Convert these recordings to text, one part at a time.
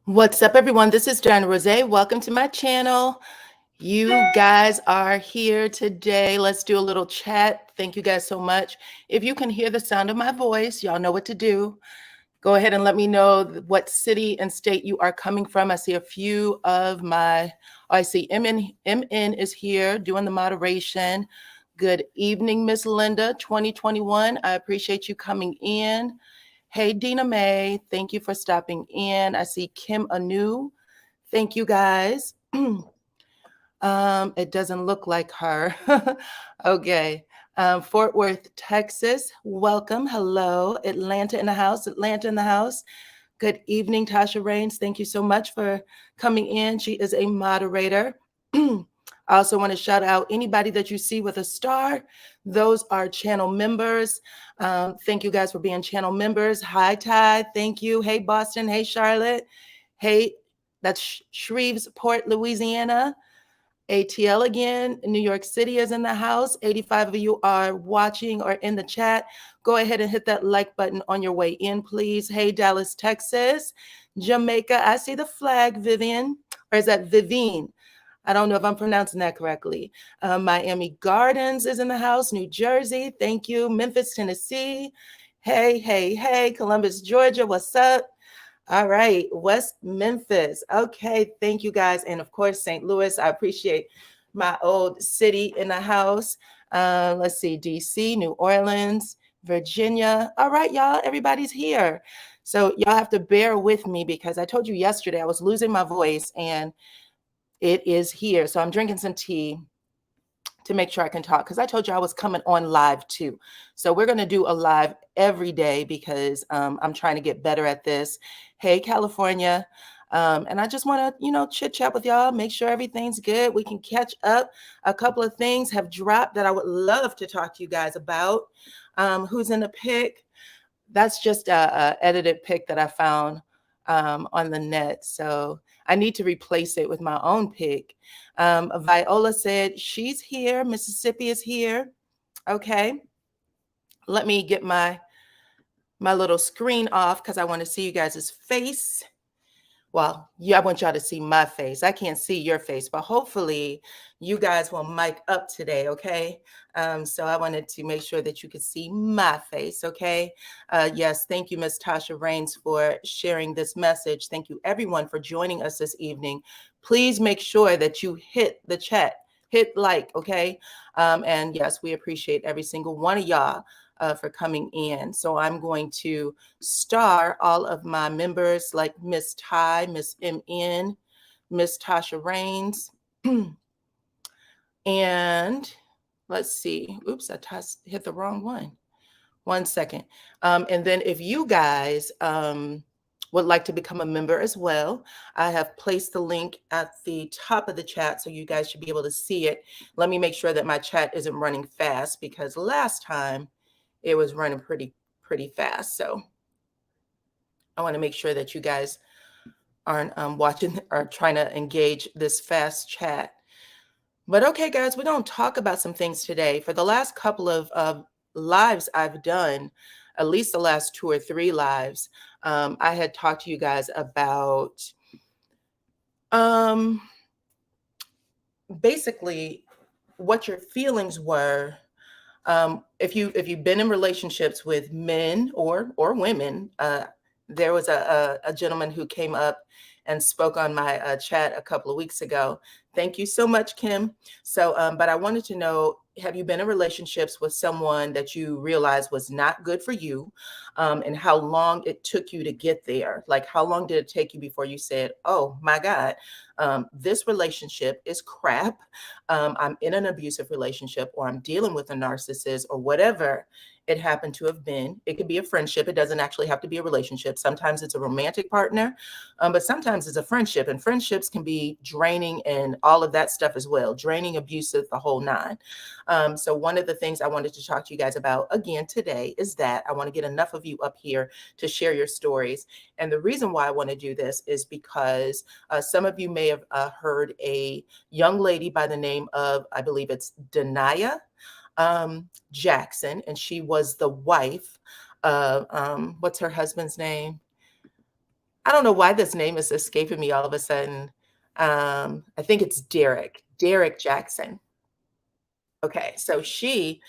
What's up, everyone? This is DyanaRozay. Welcome to my channel. You guys are here today. Let's do a little chat. Thank you guys so much. If you can hear the sound of my voice, y'all know what to do. Go ahead and let me know what city and state you are coming from. I see a few of I see MN is here doing the moderation. Good evening, Miss Linda, 2021. I appreciate you coming in. Hey, Dina Mae, thank you for stopping in. I see Kim Anu. Thank you, guys. It doesn't look like her. Okay. Fort Worth, Texas, welcome. Hello. Atlanta in the house. Atlanta in the house. Good evening, Tasha Rains. Thank you so much for coming in. She is a moderator. I also want to shout out anybody that you see with a star. Those are channel members. Thank you guys for being channel members. Hi, Ty. Thank you. Hey, Boston. Hey, Charlotte. Hey, that's Shreveport, Louisiana. ATL again. New York City is in the house. 85 of you are watching or in the chat. Go ahead and hit that like button on your way in, please. Hey, Dallas, Texas. Jamaica. I see the flag, Vivian. Or is that Vivine? I don't know if I'm pronouncing that correctly. Miami Gardens is in the house. New Jersey. Thank you. Memphis, Tennessee. Hey, hey, hey. Columbus, Georgia. What's up? All right. West Memphis. Okay. Thank you, guys. And of course, St. Louis. I appreciate my old city in the house. Let's see. DC, New Orleans, Virginia. All right, y'all. Everybody's here. So y'all have to bear with me because I told you yesterday I was losing my voice and it is here. So I'm drinking some tea to make sure I can talk because I told you I was coming on live too. So we're going to do a live every day because I'm trying to get better at this. Hey, California. And I just want to, chit chat with y'all, make sure everything's good. We can catch up. A couple of things have dropped that I would love to talk to you guys about. Who's in the pic? That's just a edited pic that I found on the net. So I need to replace it with my own pic. Viola said she's here. Mississippi is here. Okay. Let me get my little screen off because I want to see you guys' face. Well, yeah, I want y'all to see my face. I can't see your face, but hopefully you guys will mic up today, okay? So I wanted to make sure that you could see my face, okay? Yes, thank you, Ms. Tasha Rains, for sharing this message. Thank you, everyone, for joining us this evening. Please make sure that you hit the chat, hit like, okay? And yes, we appreciate every single one of y'all for coming in. So I'm going to star all of my members like Miss Ty, Miss MN, Miss Tasha Rains. And let's see. Oops, I hit the wrong one. 1 second. And then if you guys would like to become a member as well, I have placed the link at the top of the chat so you guys should be able to see it. Let me make sure that my chat isn't running fast because last time it was running pretty fast. So I want to make sure that you guys aren't watching or trying to engage this fast chat. But okay, guys, we're going to talk about some things today. For the last couple of lives I've done, at least the last 2 or 3 lives, I had talked to you guys about basically what your feelings were. If you've been in relationships with men or women, there was a gentleman who came up and spoke on my chat a couple of weeks ago. Thank you so much, Kim. So, but I wanted to know, have you been in relationships with someone that you realized was not good for you, and how long it took you to get there? Like, how long did it take you before you said, oh my God, this relationship is crap. I'm in an abusive relationship, or I'm dealing with a narcissist, or whatever it happened to have been. It could be a friendship. It doesn't actually have to be a relationship. Sometimes it's a romantic partner, but sometimes it's a friendship, and friendships can be draining and all of that stuff as well. Draining, abusive, the whole 9. So one of the things I wanted to talk to you guys about again today is that I want to get enough of you up here to share your stories. And the reason why I want to do this is because some of you may have heard a young lady by the name of, I believe it's Deiondra Jackson, and she was the wife of, what's her husband's name? I don't know why this name is escaping me all of a sudden. I think it's Derek Jackson. Okay, so she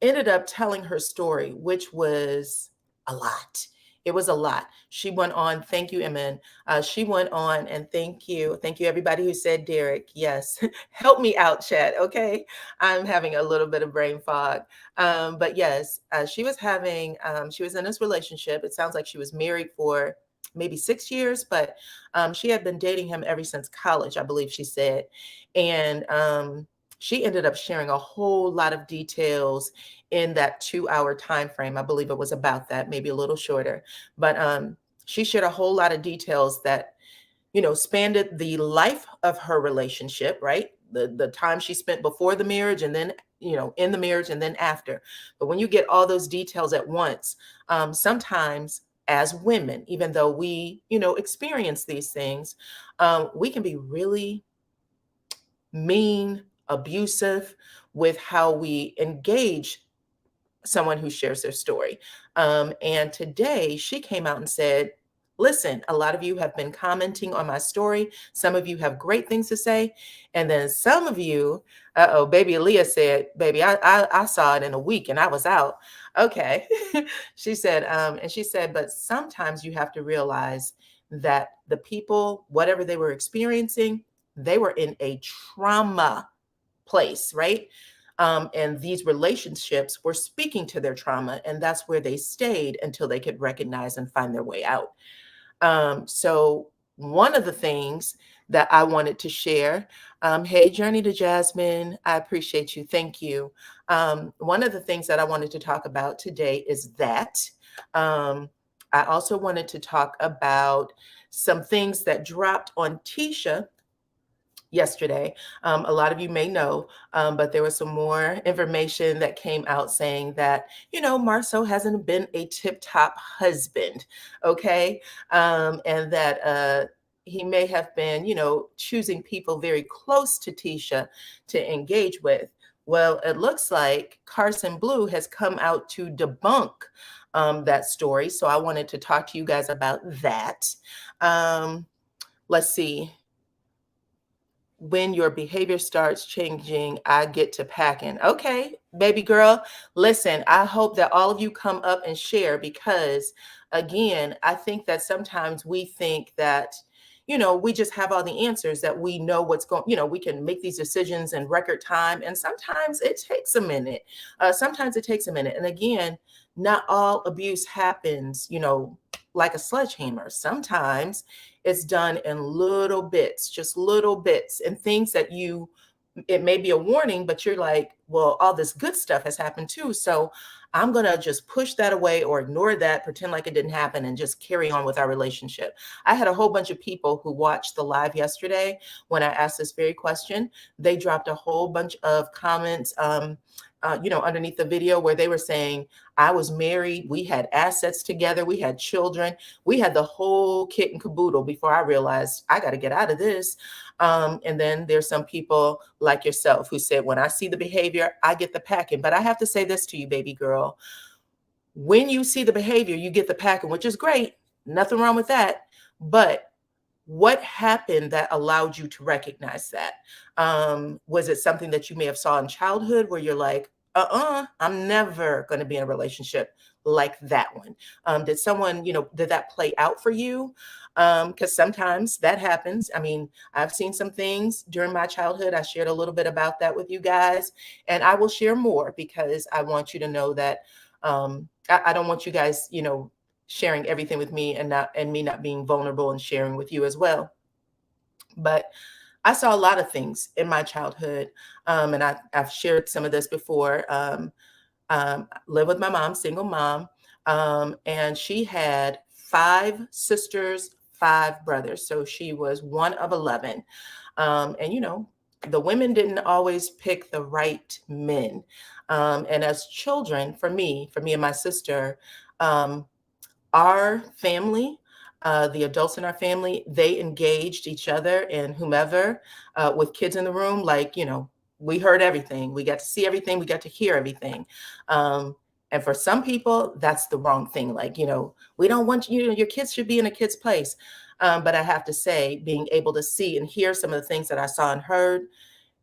ended up telling her story, which was a lot. It was a lot. She went on, thank you, Emin. She went on, and thank you, everybody who said Derek. Yes, help me out, chat. Okay, I'm having a little bit of brain fog, but yes, she was in this relationship. It sounds like she was married for maybe 6 years, but she had been dating him ever since college, I believe she said, and she ended up sharing a whole lot of details in that 2 hour time frame. I believe it was about that, maybe a little shorter. But she shared a whole lot of details that, spanned the life of her relationship, right? The time she spent before the marriage and then, in the marriage and then after. But when you get all those details at once, sometimes as women, even though we, experience these things, we can be really mean, abusive with how we engage someone who shares their story. And today she came out and said, listen, a lot of you have been commenting on my story. Some of you have great things to say. And then some of you, baby Aaliyah said, baby, I saw it in a week and I was out. Okay. She said, but sometimes you have to realize that the people, whatever they were experiencing, they were in a trauma place, right? And these relationships were speaking to their trauma, and that's where they stayed until they could recognize and find their way out. So, one of the things that I wanted to share, hey, Journey to Jasmine, I appreciate you. Thank you. One of the things that I wanted to talk about today is that. I also wanted to talk about some things that dropped on Tisha yesterday. A lot of you may know, but there was some more information that came out saying that, Marceau hasn't been a tip-top husband, okay? And that he may have been, choosing people very close to Tisha to engage with. Well, it looks like Carson Blue has come out to debunk that story. So I wanted to talk to you guys about that. Let's see. When your behavior starts changing, I get to packing. Okay, baby girl, listen, I hope that all of you come up and share because, again, I think that sometimes we think that, we just have all the answers, that we know what's going, we can make these decisions in record time. And sometimes it takes a minute. Sometimes it takes a minute. And again, not all abuse happens, like a sledgehammer. Sometimes it's done in little bits, just little bits, and things that it may be a warning, but you're like, well, all this good stuff has happened too. So I'm going to just push that away or ignore that, pretend like it didn't happen, and just carry on with our relationship. I had a whole bunch of people who watched the live yesterday when I asked this very question. They dropped a whole bunch of comments, underneath the video where they were saying, I was married, we had assets together, we had children, we had the whole kit and caboodle before I realized I got to get out of this. And then there's some people like yourself who said, when I see the behavior, I get the packing. But I have to say this to you, baby girl. When you see the behavior, you get the packing, which is great. Nothing wrong with that. But what happened that allowed you to recognize that? Was it something that you may have saw in childhood where you're like, I'm never going to be in a relationship like that one? Did someone, did that play out for you? Because sometimes that happens. I mean, I've seen some things during my childhood. I shared a little bit about that with you guys, and I will share more because I want you to know that I don't want you guys, sharing everything with me and me not being vulnerable and sharing with you as well. But I saw a lot of things in my childhood, and I've shared some of this before. Live with my mom, single mom, and she had 5 sisters, 5 brothers. So she was one of 11. And the women didn't always pick the right men. And as children, for me and my sister, our family, the adults in our family, they engaged each other and whomever with kids in the room. Like, we heard everything. We got to see everything. We got to hear everything. And for some people, that's the wrong thing. Like, we don't want you, your kids should be in a kid's place. But I have to say, being able to see and hear some of the things that I saw and heard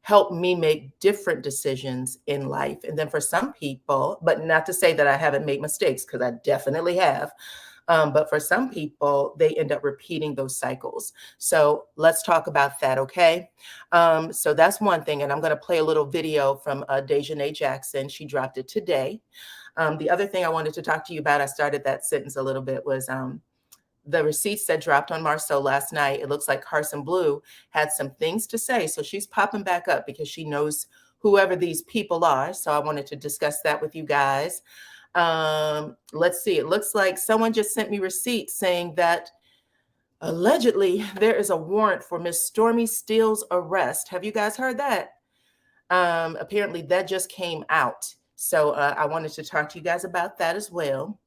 helped me make different decisions in life. And then for some people, but not to say that I haven't made mistakes, because I definitely have. But for some people, they end up repeating those cycles. So let's talk about that, okay? So that's one thing. And I'm going to play a little video from Deiondra Jackson. She dropped it today. The other thing I wanted to talk to you about, I started that sentence a little bit, was the receipts that dropped on Marceau last night. It looks like Carson Blue had some things to say. So she's popping back up because she knows whoever these people are. So I wanted to discuss that with you guys. Let's see. It looks like someone just sent me receipts saying that allegedly there is a warrant for Miss Stormy Steele's arrest. Have you guys heard that? Apparently that just came out. So I wanted to talk to you guys about that as well.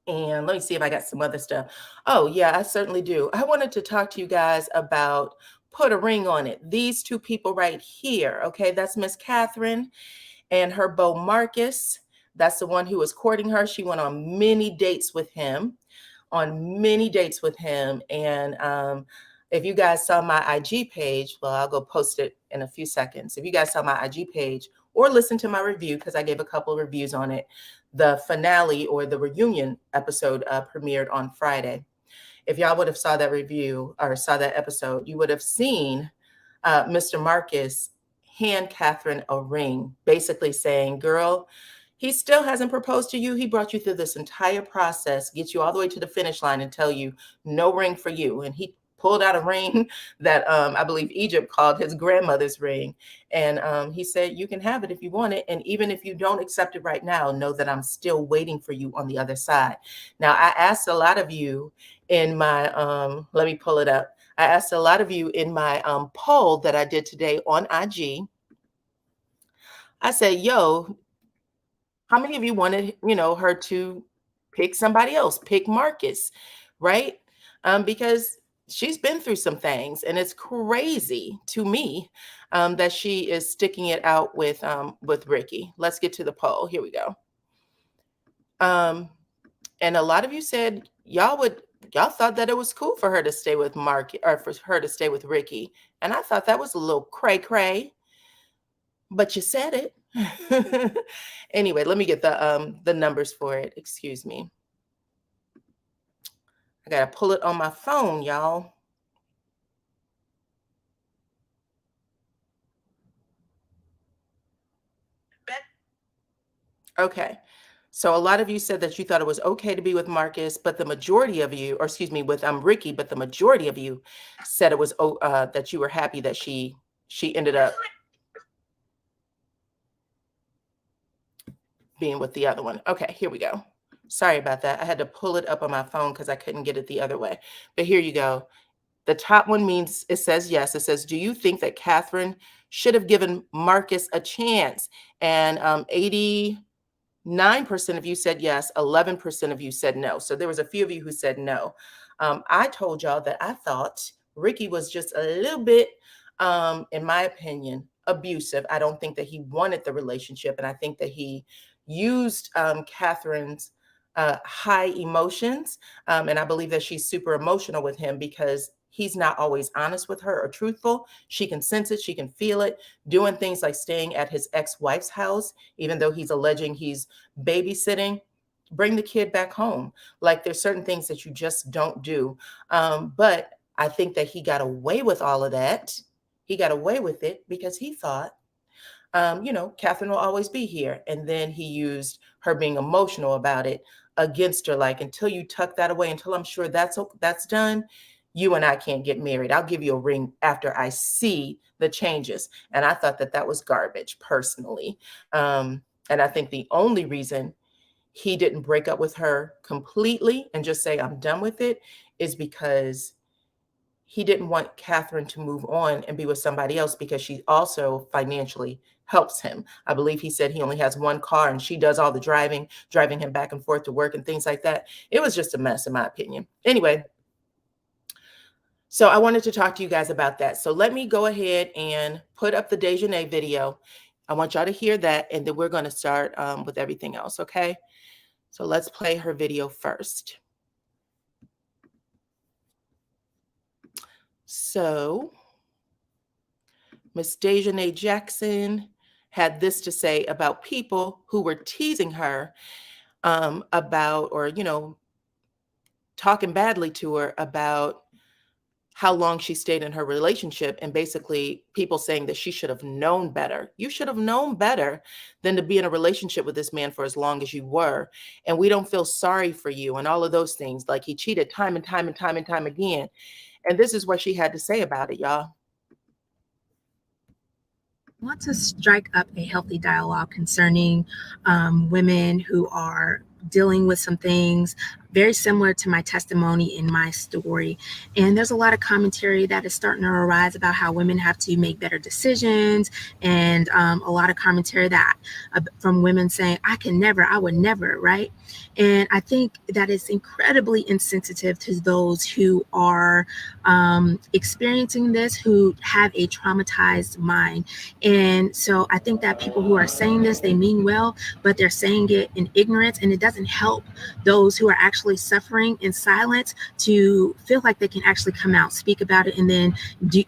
And let me see if I got some other stuff. Oh, yeah, I certainly do. I wanted to talk to you guys about Put a Ring on It. These two people right here. Okay, that's Miss Catherine and her beau Marcus. That's the one who was courting her. She went on many dates with him, And if you guys saw my IG page, well, I'll go post it in a few seconds. If you guys saw my IG page or listen to my review, because I gave a couple of reviews on it, the finale or the reunion episode premiered on Friday. If y'all would have saw that review or saw that episode, you would have seen Mr. Marcus hand Catherine a ring, basically saying, girl, he still hasn't proposed to you. He brought you through this entire process, gets you all the way to the finish line and tell you no ring for you. And he pulled out a ring that I believe Egypt called his grandmother's ring. And he said, you can have it if you want it. And even if you don't accept it right now, know that I'm still waiting for you on the other side. Now, I asked a lot of you in my, let me pull it up. I asked a lot of you in my poll that I did today on IG. I said, yo, how many of you wanted, her to pick somebody else, pick Marcus, right? Because she's been through some things, and it's crazy to me that she is sticking it out with Ricky. Let's get to the poll. Here we go. And a lot of you said y'all thought that it was cool for her to stay with Mark, or for her to stay with Ricky, and I thought that was a little cray cray. But you said it. Anyway, let me get the numbers for it. Excuse me. I gotta pull it on my phone, y'all. Okay. So a lot of you said that you thought it was okay to be with Marcus, but the majority of you, or excuse me, with Ricky, but the majority of you said it was that you were happy that she ended up being with the other one. Okay, here we go. Sorry about that. I had to pull it up on my phone because I couldn't get it the other way. But here you go. The top one means, it says yes. It says, do you think that Catherine should have given Marcus a chance? And 89% of you said yes. 11% of you said no. So there was a few of you who said no. I told y'all that I thought Ricky was just a little bit, in my opinion, abusive. I don't think that he wanted the relationship. And I think that he used Catherine's high emotions. And I believe that she's super emotional with him because he's not always honest with her or truthful. She can sense it. She can feel it. Doing things like staying at his ex-wife's house, even though he's alleging he's babysitting. Bring the kid back home. Like, there's certain things that you just don't do. But I think that he got away with all of that. He got away with it because he thought, Catherine will always be here. And then he used her being emotional about it against her. Like, until you tuck that away, until I'm sure that's done, you and I can't get married. I'll give you a ring after I see the changes. And I thought that was garbage personally. And I think the only reason he didn't break up with her completely and just say, I'm done with it, is because he didn't want Catherine to move on and be with somebody else, because she also financially helps him. I believe he said he only has one car and she does all the driving him back and forth to work and things like that. It was just a mess, in my opinion. Anyway, so I wanted to talk to you guys about that. So let me go ahead and put up the Deiondra video. I want y'all to hear that, and then we're going to start with everything else, okay? So let's play her video first. So Miss Deiondra Jackson had this to say about people who were teasing her about, or, you know, talking badly to her about how long she stayed in her relationship, and basically people saying that she should have known better. You should have known better than to be in a relationship with this man for as long as you were. And we don't feel sorry for you and all of those things. Like, he cheated time and time and time and time again. And this is what she had to say about it, y'all. I want to strike up a healthy dialogue concerning women who are dealing with some things very similar to my testimony in my story. And there's a lot of commentary that is starting to arise about how women have to make better decisions, and a lot of commentary that from women saying, I would never, right? And I think that is incredibly insensitive to those who are experiencing this, who have a traumatized mind. And so I think that people who are saying this, they mean well, but they're saying it in ignorance, and it doesn't help those who are actually suffering in silence to feel like they can actually come out, speak about it, and then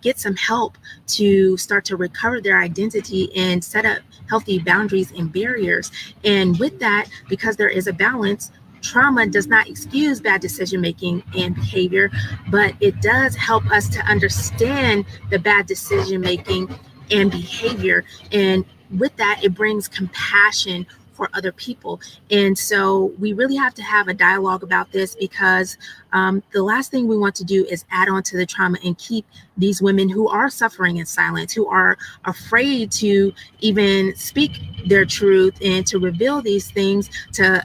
get some help to start to recover their identity and set up healthy boundaries and barriers. And with that, because there is a balance, trauma does not excuse bad decision making and behavior, but it does help us to understand the bad decision making and behavior. And with that, it brings compassion for other people. And so we really have to have a dialogue about this, because the last thing we want to do is add on to the trauma and keep these women who are suffering in silence, who are afraid to even speak their truth and to reveal these things, to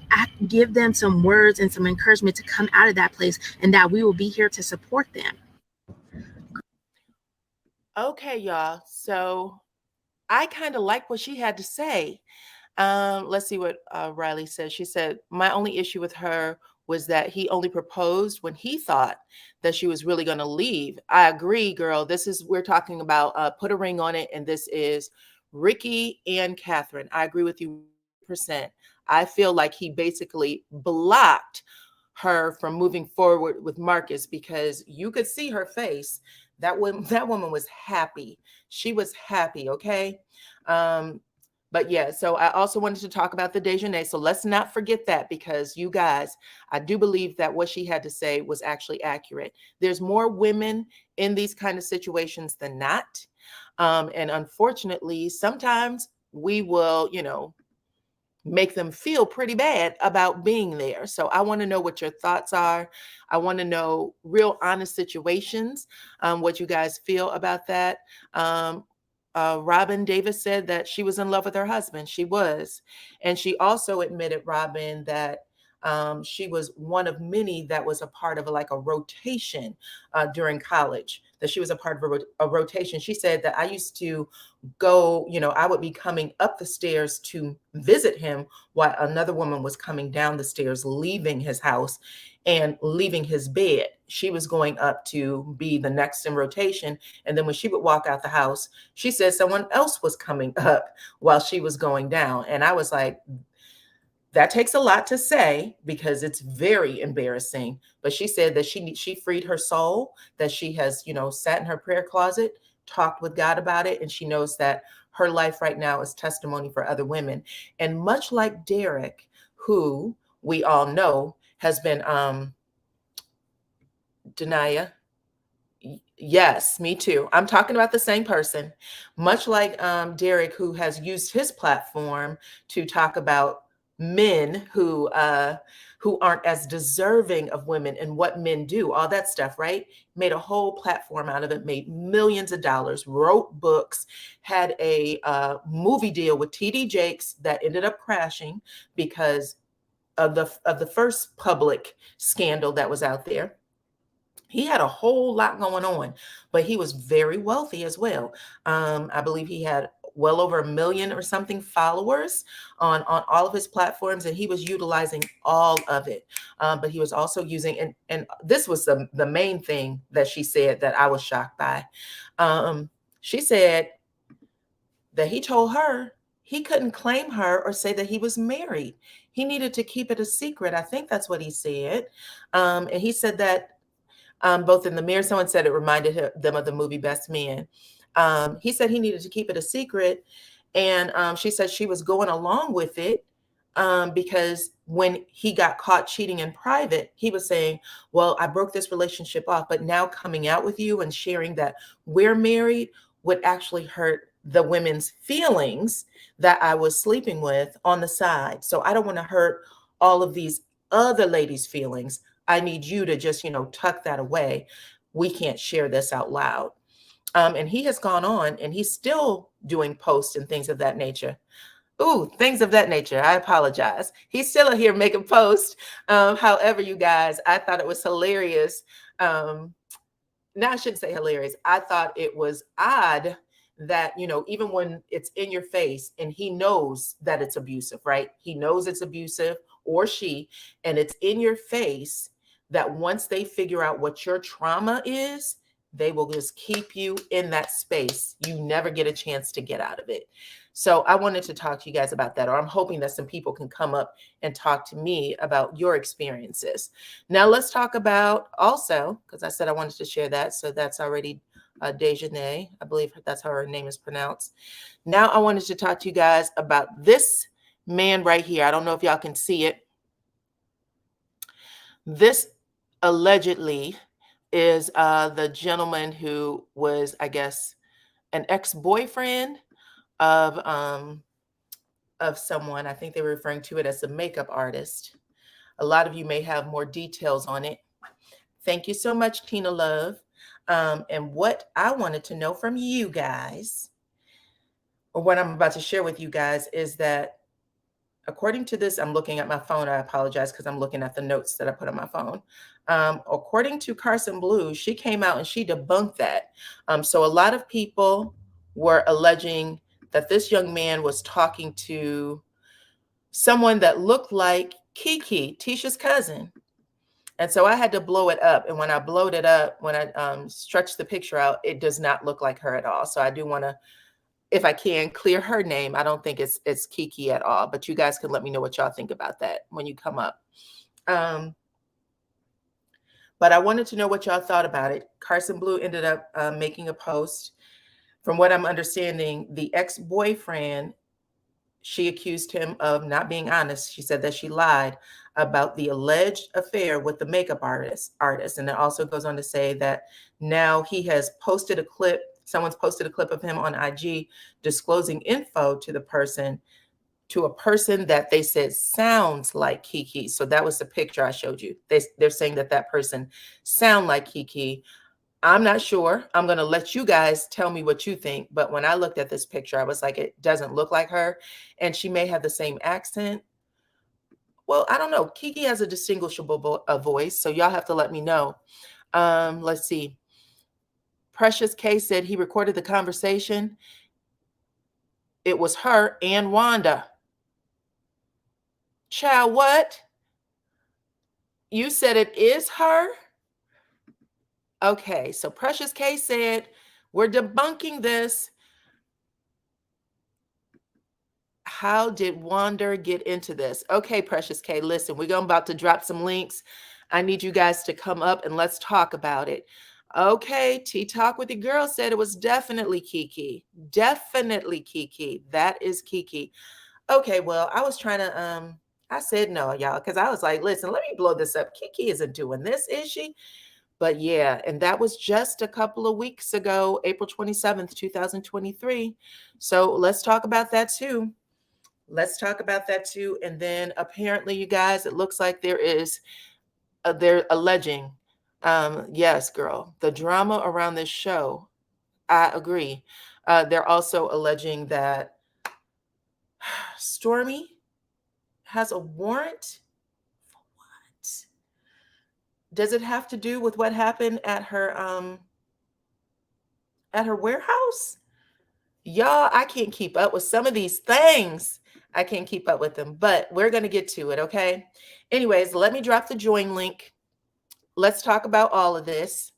give them some words and some encouragement to come out of that place, and that we will be here to support them. Okay, y'all. So I kind of like what she had to say. Let's see what Riley says. She said, my only issue with her was that he only proposed when he thought that she was really going to leave. I agree, girl. We're talking about put a ring on it. And this is Ricky and Catherine. I agree with you 100%. I feel like he basically blocked her from moving forward with Marcus, because you could see her face. That woman was happy. She was happy. Okay. But yeah, so I also wanted to talk about the déjeuner. So let's not forget that, because you guys, I do believe that what she had to say was actually accurate. There's more women in these kind of situations than not. And unfortunately, sometimes we will, make them feel pretty bad about being there. So I want to know what your thoughts are. I want to know real honest situations, what you guys feel about that. Robin Davis said that she was in love with her husband. She was. And she also admitted, Robin, that she was one of many that was a part of a rotation during college, that she was a part of a rotation. She said that I used to go, I would be coming up the stairs to visit him while another woman was coming down the stairs, leaving his house and leaving his bed. She was going up to be the next in rotation. And then when she would walk out the house, she said someone else was coming up while she was going down. And I was like, that takes a lot to say, because it's very embarrassing. But she said that she freed her soul, that she has, sat in her prayer closet, talked with God about it. And she knows that her life right now is testimony for other women. And much like Derek, who we all know has been, Denia. Yes, me too. I'm talking about the same person. Much like Derek, who has used his platform to talk about men who aren't as deserving of women and what men do, all that stuff, right? Made a whole platform out of it, made millions of dollars, wrote books, had a movie deal with TD Jakes that ended up crashing because of the first public scandal that was out there. He had a whole lot going on, but he was very wealthy as well. I believe he had well over 1 million or something followers on all of his platforms, and he was utilizing all of it. But he was also using, and this was the main thing that she said that I was shocked by. She said that he told her he couldn't claim her or say that he was married. He needed to keep it a secret. I think that's what he said. And he said that both in the mirror, someone said it reminded them of the movie Best Man. He said he needed to keep it a secret. And she said she was going along with it because when he got caught cheating in private, he was saying, well, I broke this relationship off, but now coming out with you and sharing that we're married would actually hurt the women's feelings that I was sleeping with on the side. So I don't want to hurt all of these other ladies' feelings. I need you to just, tuck that away. We can't share this out loud. And he has gone on and he's still doing posts and things of that nature. Ooh, things of that nature. I apologize. He's still here making posts. However, you guys, I thought it was hilarious. No, I shouldn't say hilarious. I thought it was odd that, even when it's in your face and he knows that it's abusive, right? He knows it's abusive, or she, and it's in your face, that once they figure out what your trauma is, they will just keep you in that space. You never get a chance to get out of it. So I wanted to talk to you guys about that, or I'm hoping that some people can come up and talk to me about your experiences. Now let's talk about also, because I said I wanted to share that. So that's already Deiondra, I believe that's how her name is pronounced. Now I wanted to talk to you guys about this man right here. I don't know if y'all can see it. This allegedly is the gentleman who was, I guess, an ex-boyfriend of someone. I think they were referring to it as a makeup artist. A lot of you may have more details on it. Thank you so much, Tina Love. And what I wanted to know from you guys, or what I'm about to share with you guys, is that according to this, I'm looking at my phone. I apologize because I'm looking at the notes that I put on my phone. According to Carson Blue, she came out and she debunked that. So a lot of people were alleging that this young man was talking to someone that looked like Kiki, Tisha's cousin. And so I had to blow it up. And when I blowed it up, when I stretched the picture out, it does not look like her at all. So I do want to, if I can, clear her name. I don't think it's Kiki at all, but you guys can let me know what y'all think about that when you come up. But I wanted to know what y'all thought about it. Carson Blue ended up making a post. From what I'm understanding, the ex-boyfriend, she accused him of not being honest. She said that she lied about the alleged affair with the makeup artist. And it also goes on to say that now he has posted a clip. Someone's posted a clip of him on IG disclosing info to a person that they said sounds like Kiki. So that was the picture I showed you. They're saying that person sound like Kiki. I'm not sure. I'm going to let you guys tell me what you think. But when I looked at this picture, I was like, it doesn't look like her. And she may have the same accent. Well, I don't know. Kiki has a distinguishable voice. So y'all have to let me know. Let's see. Precious K said he recorded the conversation. It was her and Wanda. Child, what? You said it is her? Okay, so Precious K said, we're debunking this. How did Wanda get into this? Okay, Precious K, listen, we're about to drop some links. I need you guys to come up and let's talk about it. Okay, T-Talk with the Girl said it was definitely Kiki. Definitely Kiki. That is Kiki. Okay, well, I was trying to, I said no, y'all, because I was like, listen, let me blow this up. Kiki isn't doing this, is she? But yeah, and that was just a couple of weeks ago, April 27th, 2023. So let's talk about that too. Let's talk about that too. And then apparently, you guys, it looks like they're alleging, yes, girl, the drama around this show. I agree. They're also alleging that Stormy has a warrant. For what? Does it have to do with what happened at her warehouse? Y'all, I can't keep up with some of these things. I can't keep up with them, but we're going to get to it, okay? Anyways, let me drop the join link. Let's talk about all of this.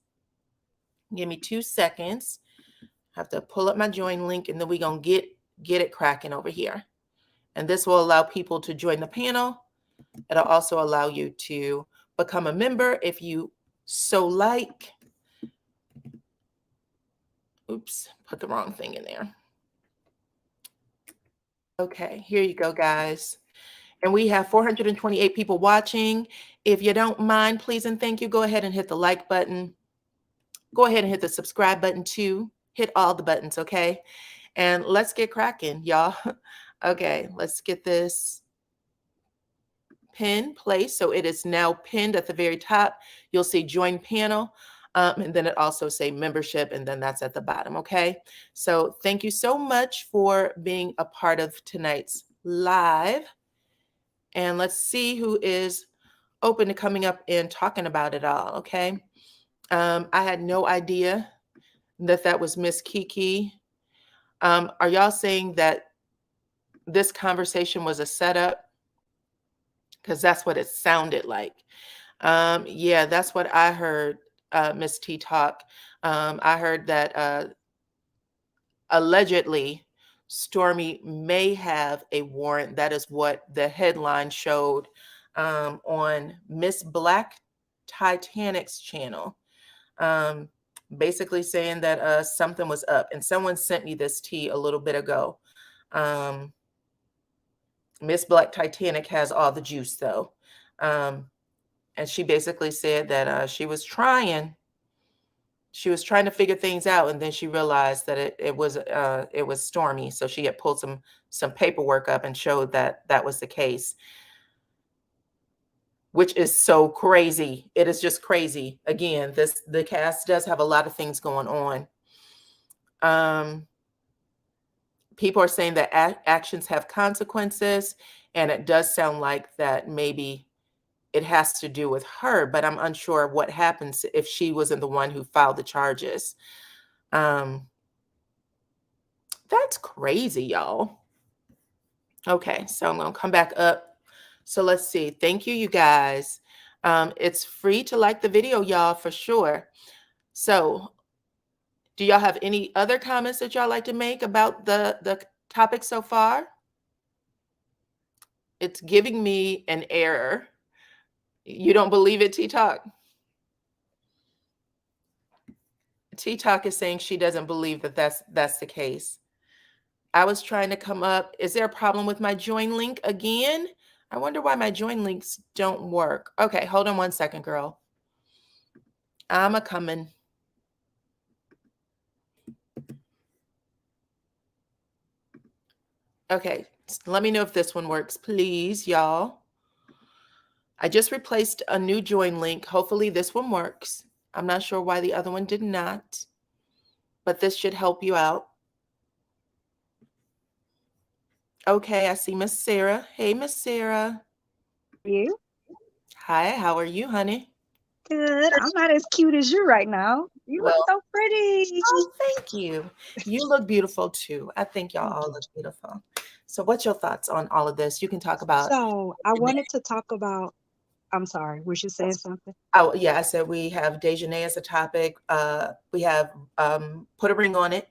Give me 2 seconds. I have to pull up my join link, and then we're going to get get it cracking over here. And this will allow people to join the panel. It'll also allow you to become a member if you so like. Oops, put the wrong thing in there. Okay, here you go, guys. And we have 428 people watching. If you don't mind, please and thank you, go ahead and hit the like button. Go ahead and hit the subscribe button too. Hit all the buttons, okay? And let's get cracking, y'all. Okay, let's get this pin placed. So it is now pinned at the very top. You'll see join panel. And then it also say membership, and then that's at the bottom, okay? So thank you so much for being a part of tonight's live. And let's see who is open to coming up and talking about it all, okay? I had no idea that that was Miss Kiki. Are y'all saying that this conversation was a setup? Because that's what it sounded like. Yeah, that's what I heard, Miss T Talk. I heard that allegedly Stormy may have a warrant. That is what the headline showed on Miss Black Titanic's channel. Basically saying that something was up. And someone sent me this tea a little bit ago. Miss Black Titanic has all the juice, though. And she basically said that she was trying to figure things out, and then she realized that it was Stormy. So she had pulled some paperwork up and showed that that was the case, which is so crazy. It is just crazy. Again, the cast does have a lot of things going on. People are saying that actions have consequences, and it does sound like that maybe it has to do with her, but I'm unsure what happens if she wasn't the one who filed the charges. That's crazy, y'all. Okay, so I'm gonna come back up. So let's see. Thank you, you guys. It's free to like the video, y'all, for sure. So do y'all have any other comments that y'all like to make about the topic so far? It's giving me an error. You don't believe it, T-Talk? T-Talk is saying she doesn't believe that that's the case. I was trying to come up. Is there a problem with my join link again? I wonder why my join links don't work. Okay, hold on one second, girl. I'm a coming. Okay, let me know if this one works, please, y'all. I just replaced a new join link. Hopefully this one works. I'm not sure why the other one did not, but this should help you out. Okay, I see Miss Sarah. Hey, Miss Sarah. You? Hi, how are you, honey? Good. I'm not as cute as you right now. You look so pretty. Oh, thank you. You look beautiful too. I think y'all all look beautiful. So what's your thoughts on all of this? You can talk about. So I wanted to talk about, I'm sorry, was you saying something? Oh, yeah, I said we have Dejanay as a topic. We have Put a Ring on It.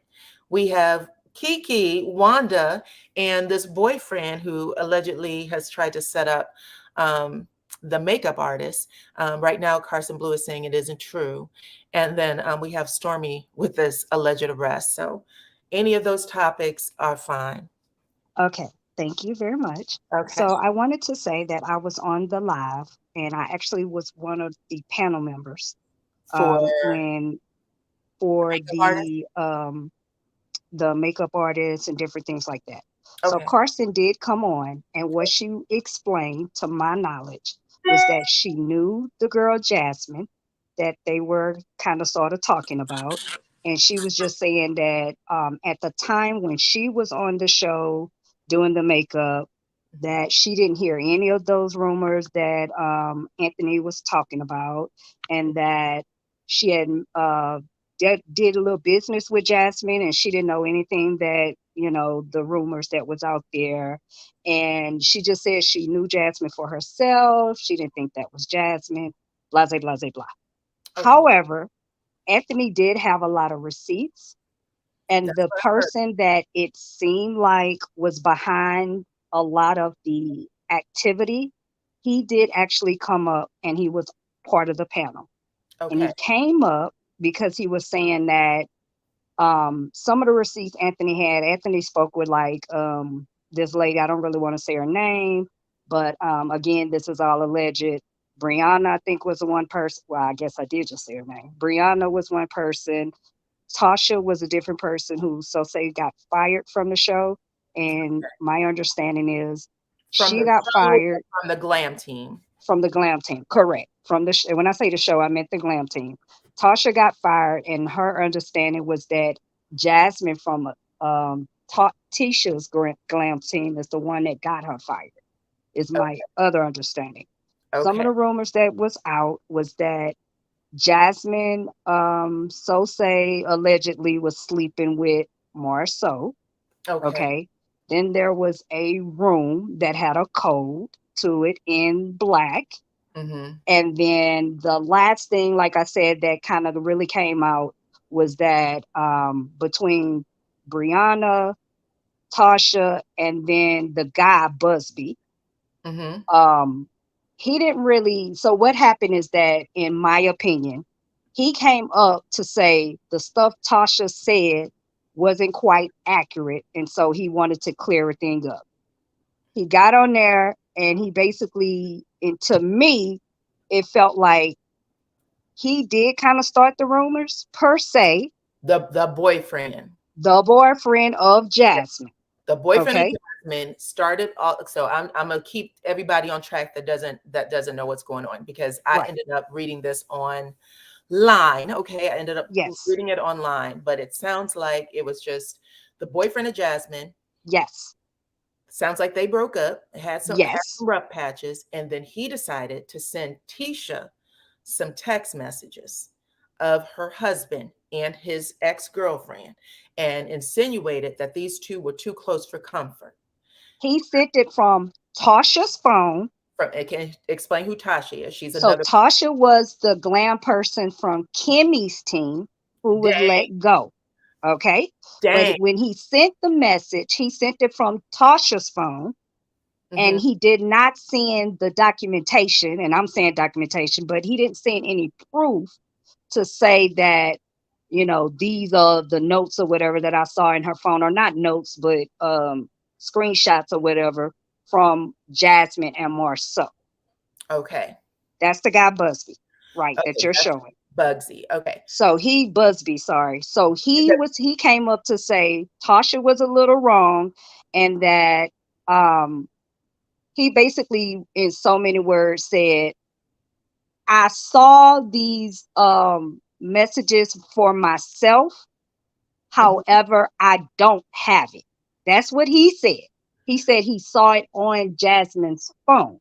We have Kiki, Wanda, and this boyfriend who allegedly has tried to set up the makeup artist. Right now, Carson Blue is saying it isn't true. And then we have Stormy with this alleged arrest. So any of those topics are fine. Okay. Thank you very much. Okay. So I wanted to say that I was on the live and I actually was one of the panel members For the makeup artists and different things like that. So Okay. Carson did come on, and what she explained, to my knowledge, was that she knew the girl Jasmine, that they were kind of sort of talking about. And she was just saying that at the time when she was on the show doing the makeup, that she didn't hear any of those rumors that Anthony was talking about, and that she had did a little business with Jasmine, and she didn't know anything that, the rumors that was out there. And she just said she knew Jasmine for herself. She didn't think that was Jasmine, blah, blah, blah, blah. Okay. However, Anthony did have a lot of receipts And That's the what I heard. person that it seemed like was behind a lot of the activity, he did actually come up and he was part of the panel. And Okay. he came up because he was saying that some of the receipts Anthony spoke with like this lady, I don't really want to say her name, but again, this is all alleged. Brianna, I think, was the one person. Well, I guess I did just say her name. Brianna was one person. Tasha was a different person who, so say, got fired from the show. And my understanding is From she the got show or fired from the glam team. from the glam team. Correct. From the when I say the show, I meant the glam team. Tasha got fired, and her understanding was that Jasmine from Tisha's glam team is the one that got her fired. Is my other understanding. Some of Okay. the rumors that was out was that Jasmine, so say allegedly was sleeping with Marceau. Okay. Okay. Then there was a room that had a code to it in black. Mm-hmm. And then the last thing, like I said, that kind of really came out was that between Brianna, Tasha, and then the guy Busby, Mm-hmm. he didn't really. So what happened is that, in my opinion, he came up to say the stuff Tasha said wasn't quite accurate, and so he wanted to clear everything up. He got on there and he basically, and to me, it felt like he did kind of start the rumors per se, The boyfriend. the boyfriend of Jasmine. The boyfriend of Okay. Jasmine started all. So I'm gonna keep everybody on track that doesn't know what's going on, because I Right. ended up reading this online. Okay, I ended up Yes. reading it online, but it sounds like it was just the boyfriend of Jasmine. Yes. Sounds like they broke up, had some Yes. rough patches, and then he decided to send Tisha some text messages of her husband and his ex-girlfriend, and insinuated that these two were too close for comfort. He sent it from Tasha's phone. From, it can explain who Tasha is. She's So another. Tasha was the glam person from Kimmy's team who was Dang, let go. Okay. But dang. when he sent the message, he sent it from Tasha's phone. Mhm. And he did not send the documentation, and I'm saying documentation, but he didn't send any proof to say that, these are the notes or whatever that I saw in her phone, or not notes, but screenshots or whatever from Jasmine and Marceau. Okay. That's the guy Busby, right, that Okay, you're that's showing. Bugsy. Okay. So Busby, sorry. So Because- he came up to say Tasha was a little wrong, and that he basically, in so many words, said, I saw these messages for myself. Mhm. However, I don't have it. That's what he said. He said he saw it on Jasmine's phone.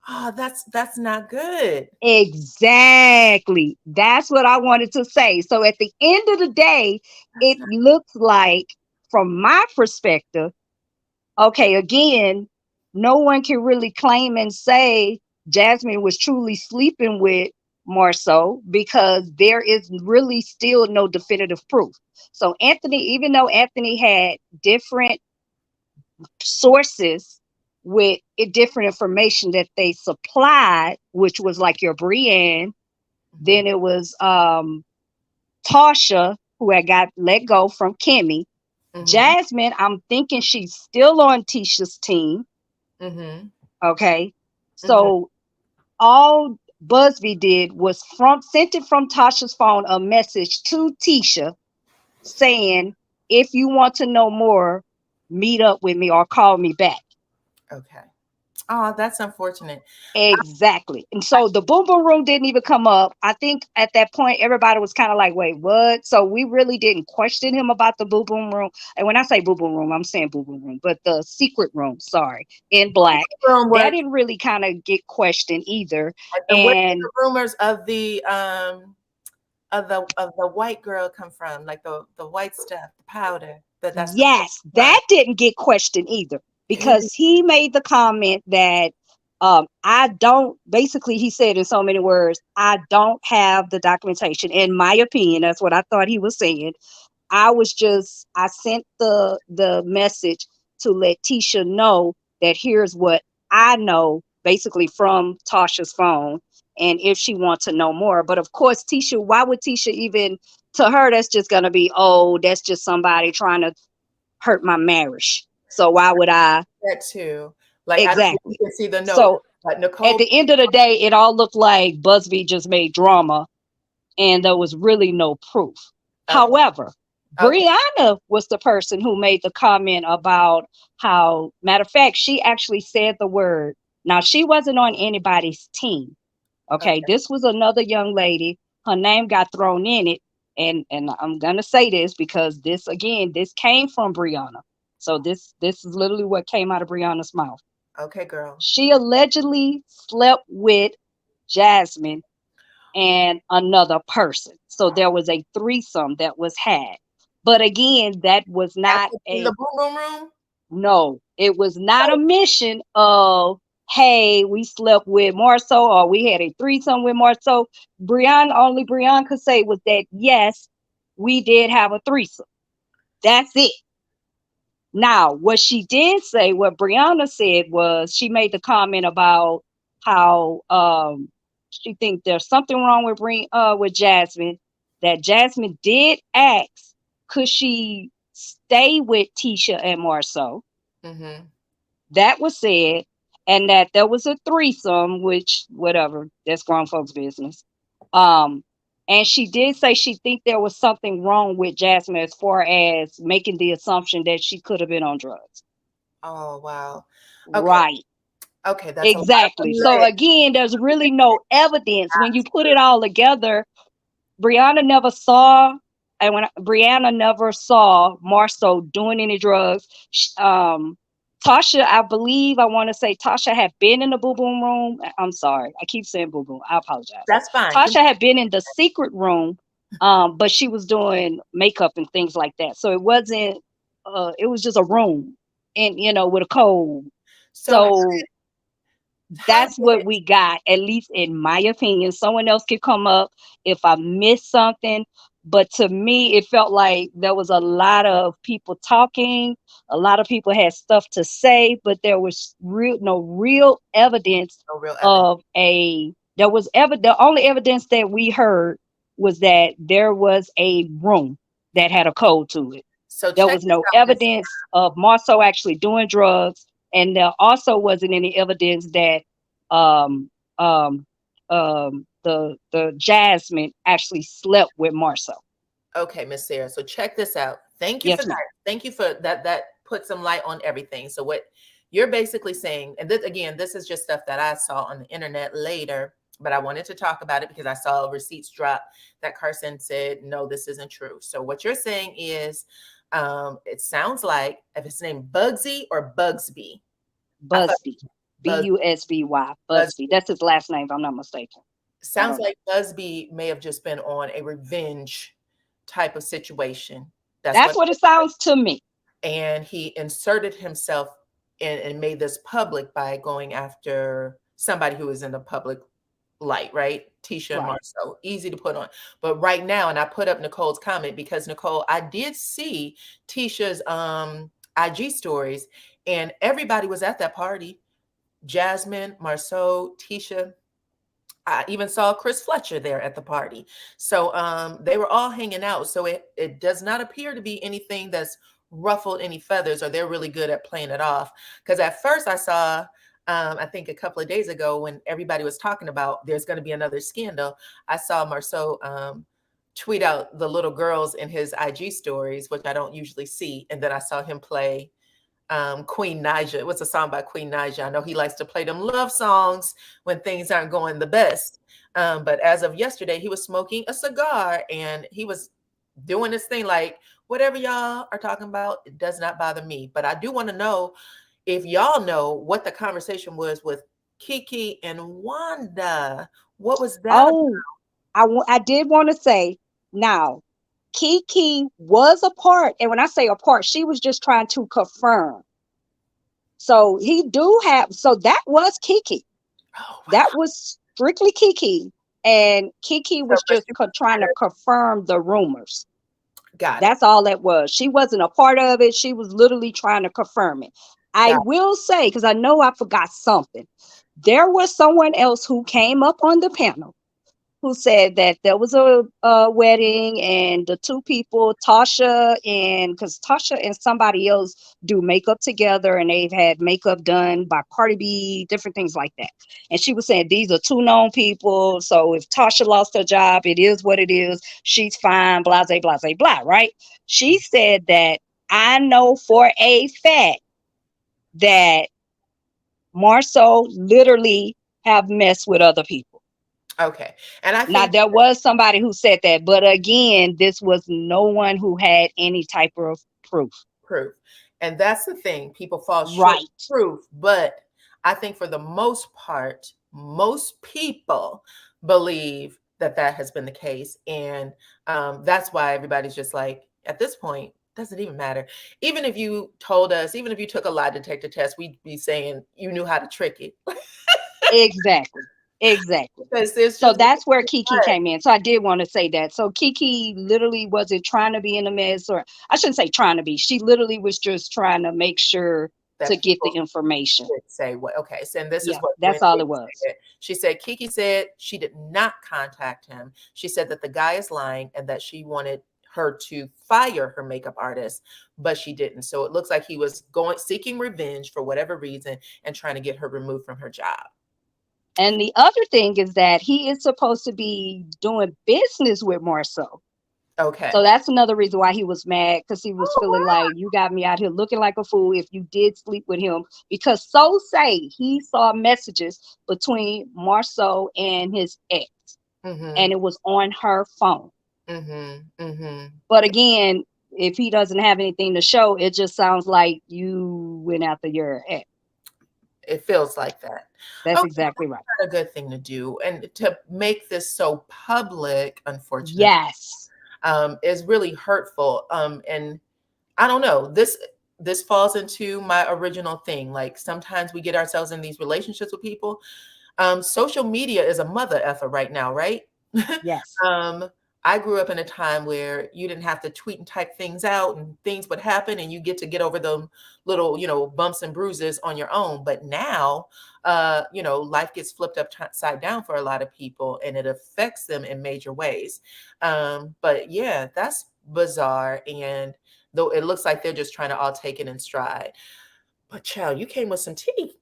Oh, that's not good. Exactly. That's what I wanted to say. So at the end of the day, That's it not. looks like, from my perspective, okay, again, no one can really claim and say Jasmine was truly sleeping with Marceau, because there is really still no definitive proof. So Anthony, even though Anthony had different sources with different information that they supplied, which was like your Brienne, then it was Tasha, who had got let go from Kimmy. Mhm. Jasmine, I'm thinking she's still on Tisha's team. Mhm. Okay. Mhm. So all Busby did was sent it from Tasha's phone, a message to Tisha saying, if you want to know more, meet up with me or call me back. Okay. Oh, that's unfortunate. Exactly. And so the boom boom room didn't even come up. I think at that point, everybody was kind of like, wait, what? So we really didn't question him about the boom boom room. And when I say boom boom room, I'm saying boom boom room, but the secret room, sorry, in black, Room was, that didn't really kind of get questioned either. and where did And the rumors of the white girl come from? Like the white stuff, the powder. That's the yes, right. that didn't get questioned either, because he made the comment that I don't, basically he said in so many words, I don't have the documentation. In my opinion, that's what I thought he was saying. I sent the message to let Tisha know that here's what I know basically from Tasha's phone, and if she wants to know more. But of course, Tisha, why would Tisha even, to her, that's just gonna be, oh, that's just somebody trying to hurt my marriage. So why would I? That too. Like, I don't know if you Exactly. can see the note, So but at Nicole, the end of the day, it all looked like Busby just made drama and there was really no proof. okay, However, okay, Brianna was the person who made the comment about how, matter of fact, she actually said the word. Now, she wasn't on anybody's team. Okay, okay, this was another young lady. Her name got thrown in it. And I'm gonna say this because this came from Brianna. So this is literally what came out of Brianna's mouth. okay, girl. She allegedly slept with Jasmine and another person. So there was a threesome that was had. But again, that was not In the boom boom room. no, it was not a mission of, hey, we slept with Marceau or we had a threesome with Marceau. Only Brianna could say was that, yes, we did have a threesome. That's it. Now, what she did say, what Brianna said was she made the comment about how she thinks there's something wrong with Jasmine, that Jasmine did ask, could she stay with Tisha and Marceau? Mm-hmm. That was said, and that there was a threesome, which whatever, that's grown folks' business. And she did say she think there was something wrong with Jasmine as far as making the assumption that she could have been on drugs. Oh wow. Okay. Right. Okay, that's a lot Exactly. of So legs. again, there's really no evidence when you put it all together. Brianna never saw, and when Brianna never saw Marceau doing any drugs. Tasha, I believe, I want to say Tasha had been in the boo boom room. I'm sorry, I keep saying boo boom. I apologize. That's fine. Tasha had been in the secret room, but she was doing makeup and things like that. So it wasn't. It was just a room, and with a code. So So how that's did what we got, at least in my opinion. Someone else could come up if I missed something, but to me it felt like there was a lot of people talking, a lot of people had stuff to say, but there was no real evidence no real evidence? of the only evidence that we heard was that there was a room that had a code to it. So There check was this no out, Miss. evidence of Marceau actually doing drugs, and there also wasn't any evidence that um, um, the Jasmine actually slept with Marceau. Okay, Miss Sarah. So check this out. Thank you for Yes, that. ma'am. Thank you for that. That put some light on everything. So what you're basically saying, and this again, this is just stuff that I saw on the internet later, but I wanted to talk about it because I saw receipts drop that Carson said, no, this isn't true. So what you're saying is, it sounds like if it's named Bugsy or Bugsby. I thought Busby, Busby, Busby. Busby. That's his last name, if I'm not mistaken. I Sounds don't know. like Busby may have just been on a revenge type of situation. That's That's what, what it sounds to me. and he inserted himself in and made this public by going after somebody who is in the public light, right? Tisha and Right. Marceau, easy to put on. But right now, and I put up Nicole's comment because Nicole, I did see Tisha's IG stories, and everybody was at that party. Jasmine, Marceau, Tisha. I even saw Chris Fletcher there at the party. So they were all hanging out. So it does not appear to be anything that's ruffled any feathers, or they're really good at playing it off. Because at first I saw, I think a couple of days ago when everybody was talking about there's going to be another scandal, I saw Marceau tweet out the little girls in his IG stories, which I don't usually see. And then I saw him play Queen Naija. It was a song by Queen Naija. I know he likes to play them love songs when things aren't going the best. But as of yesterday, he was smoking a cigar and he was doing this thing like, whatever y'all are talking about, it does not bother me. But I do want to know if y'all know what the conversation was with Kiki and Wanda. What was that? Oh, I did want to say now, Kiki was a part, and when I say a part, she was just trying to confirm. So that was Kiki. Oh, wow. That was strictly Kiki, and Kiki So, was just trying to confirm the rumors. Got it. That's all that was. She wasn't a part of it. She was literally trying to confirm it. I Got will say, because I know I forgot something, there was someone else who came up on the panel who said that there was a wedding and the two people, Tasha and because Tasha and somebody else do makeup together and they've had makeup done by Cardi B, different things like that. And she was saying these are two known people. So if Tasha lost her job, it is what it is. She's fine, blah, blah, blah, blah, blah, right? She said that I know for a fact that Marceau literally have messed with other people. Okay. And I Now, think there was somebody who said that, but again, this was no one who had any type of proof. proof. And that's the thing. People fall short Right. of proof. But I think for the most part, most people believe that that has been the case. And that's why everybody's just like, at this point, doesn't even matter. Even if you told us, even if you took a lie detector test, we'd be saying you knew how to trick it. Exactly. Exactly. Because there's So just that's where Kiki came in. So I did want to say that. So Kiki literally wasn't trying to be in a mess, or I shouldn't say trying to be. She literally was just trying to make sure that to get the people information. did say what. Okay, so and this is Yeah, what that's Gwen all did it was. say. She said Kiki said she did not contact him. She said that the guy is lying and that she wanted her to fire her makeup artist, but she didn't. So it looks like he was seeking revenge for whatever reason and trying to get her removed from her job. And the other thing is that he is supposed to be doing business with Marceau. Okay. So that's another reason why he was mad, because he was feeling wow. like you got me out here looking like a fool if you did sleep with him. Because so say he saw messages between Marceau and his ex, and it was on her phone. But again, if he doesn't have anything to show, it just sounds like you went after your ex. It feels like that. That's Okay, exactly right. not a good thing to do, and to make this so public, unfortunately, Yes. is really hurtful. And I don't know, this falls into my original thing. Like sometimes we get ourselves in these relationships with people. Social media is a mother effer right now, right? Yes. I grew up in a time where you didn't have to tweet and type things out and things would happen and you get over the little, bumps and bruises on your own. But now, life gets flipped upside down for a lot of people and it affects them in major ways. But yeah, that's bizarre. And though it looks like they're just trying to all take it in stride. But child, you came with some tea.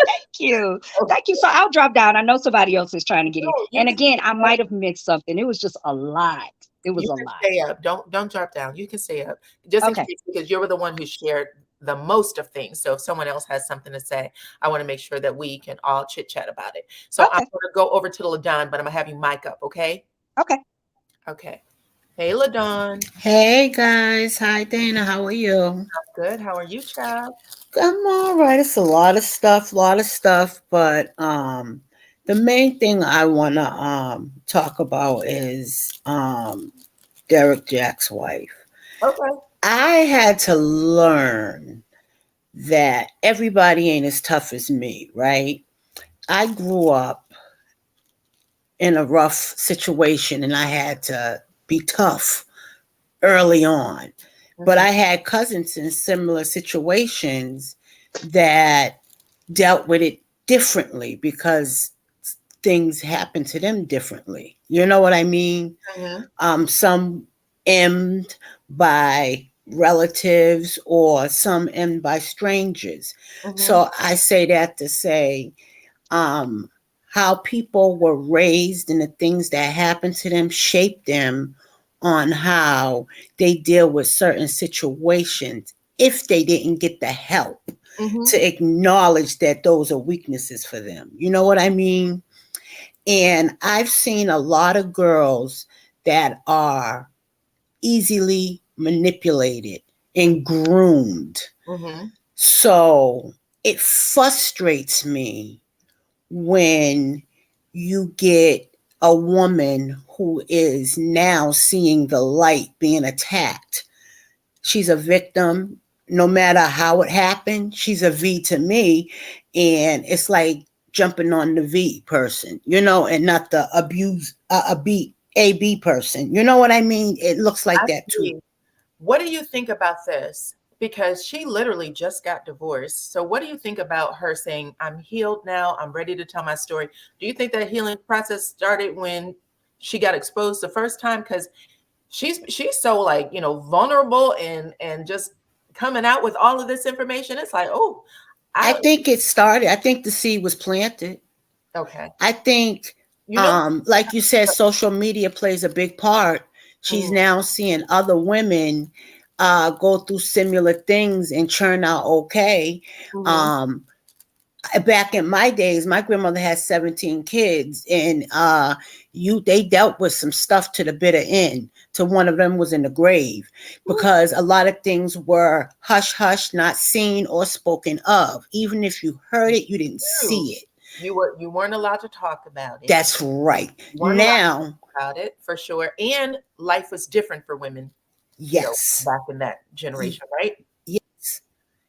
Thank you. Thank you. So I'll drop down. I know somebody else is trying to get in. And again, I might have missed something. It was just a lot. It was You a can lot. stay up. Don't drop down. You can stay up just in Okay. case, because you were the one who shared the most of things. So if someone else has something to say, I want to make sure that we can all chit chat about it. So I'm Okay. going to go over to LaDon, but I'm gonna have you mic up, okay? Okay. Okay. Hey, LaDon. Hey guys, hi Dana, how are you? I'm good. How are you, child? I'm all right. It's a lot of stuff, but the main thing I want to talk about is Derek Jack's wife. Okay. I had to learn that everybody ain't as tough as me, right? I grew up in a rough situation and I had to be tough early on. But I had cousins in similar situations that dealt with it differently because things happened to them differently. You know what I mean? Some emmed by relatives or some emmed by strangers. So I say that to say how people were raised and the things that happened to them shaped them on how they deal with certain situations if they didn't get the help to acknowledge that those are weaknesses for them. You know what I mean? And I've seen a lot of girls that are easily manipulated and groomed. So it frustrates me when you get a woman who is now seeing the light being attacked. She's a victim. No matter how it happened, she's a V to me. And it's like jumping on the V person, and not the a beat AB person. You know what I mean? It looks like I that see. too. What do you think about this? Because she literally just got divorced. So what do you think about her saying, I'm healed now, I'm ready to tell my story? Do you think that healing process started when she got exposed the first time? Because she's so like, you know, vulnerable and just coming out with all of this information. It's like, oh, I think it started. I think the seed was planted. Okay. I think, you know, like you said, social media plays a big part. She's now seeing other women go through similar things and turn out okay. Back in my days, my grandmother had 17 kids, and they dealt with some stuff to the bitter end. To one of them was in the grave, because a lot of things were hush hush, not seen or spoken of. Even if you heard it, you didn't see it. You weren't allowed to talk about it. That's right. Now about it for sure, and life was different for women. Yes, back in that generation, right? Yes.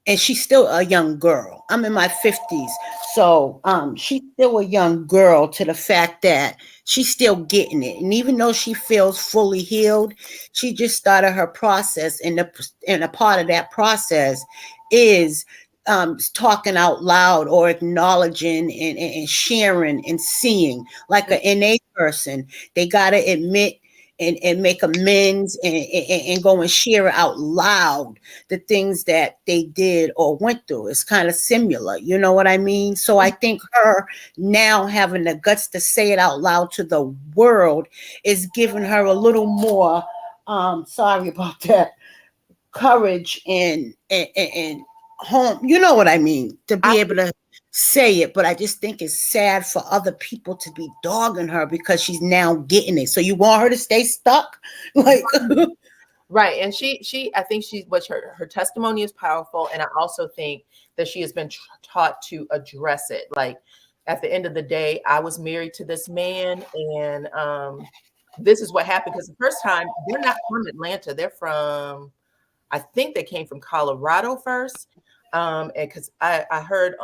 And she's still a young girl. I'm in my 50s. So she's still a young girl, to the fact that she's still getting it. And even though she feels fully healed, she just started her process. And a part of that process is talking out loud, or acknowledging and sharing and seeing. Like an NA person, they got to admit and make amends and go and share out loud the things that they did or went through. It's kind of similar, you know what I mean? So I think her now having the guts to say it out loud to the world is giving her a little more, sorry about that, courage and home, you know what I mean, to be able to say it. But I just think it's sad for other people to be dogging her because she's now getting it. So you want her to stay stuck? Like right. And I think her testimony is powerful. And I also think that she has been taught to address it. Like, at the end of the day, I was married to this man, and this is what happened. Because the first time, they're not from Atlanta. They're from, I think they came from Colorado first. And because I heard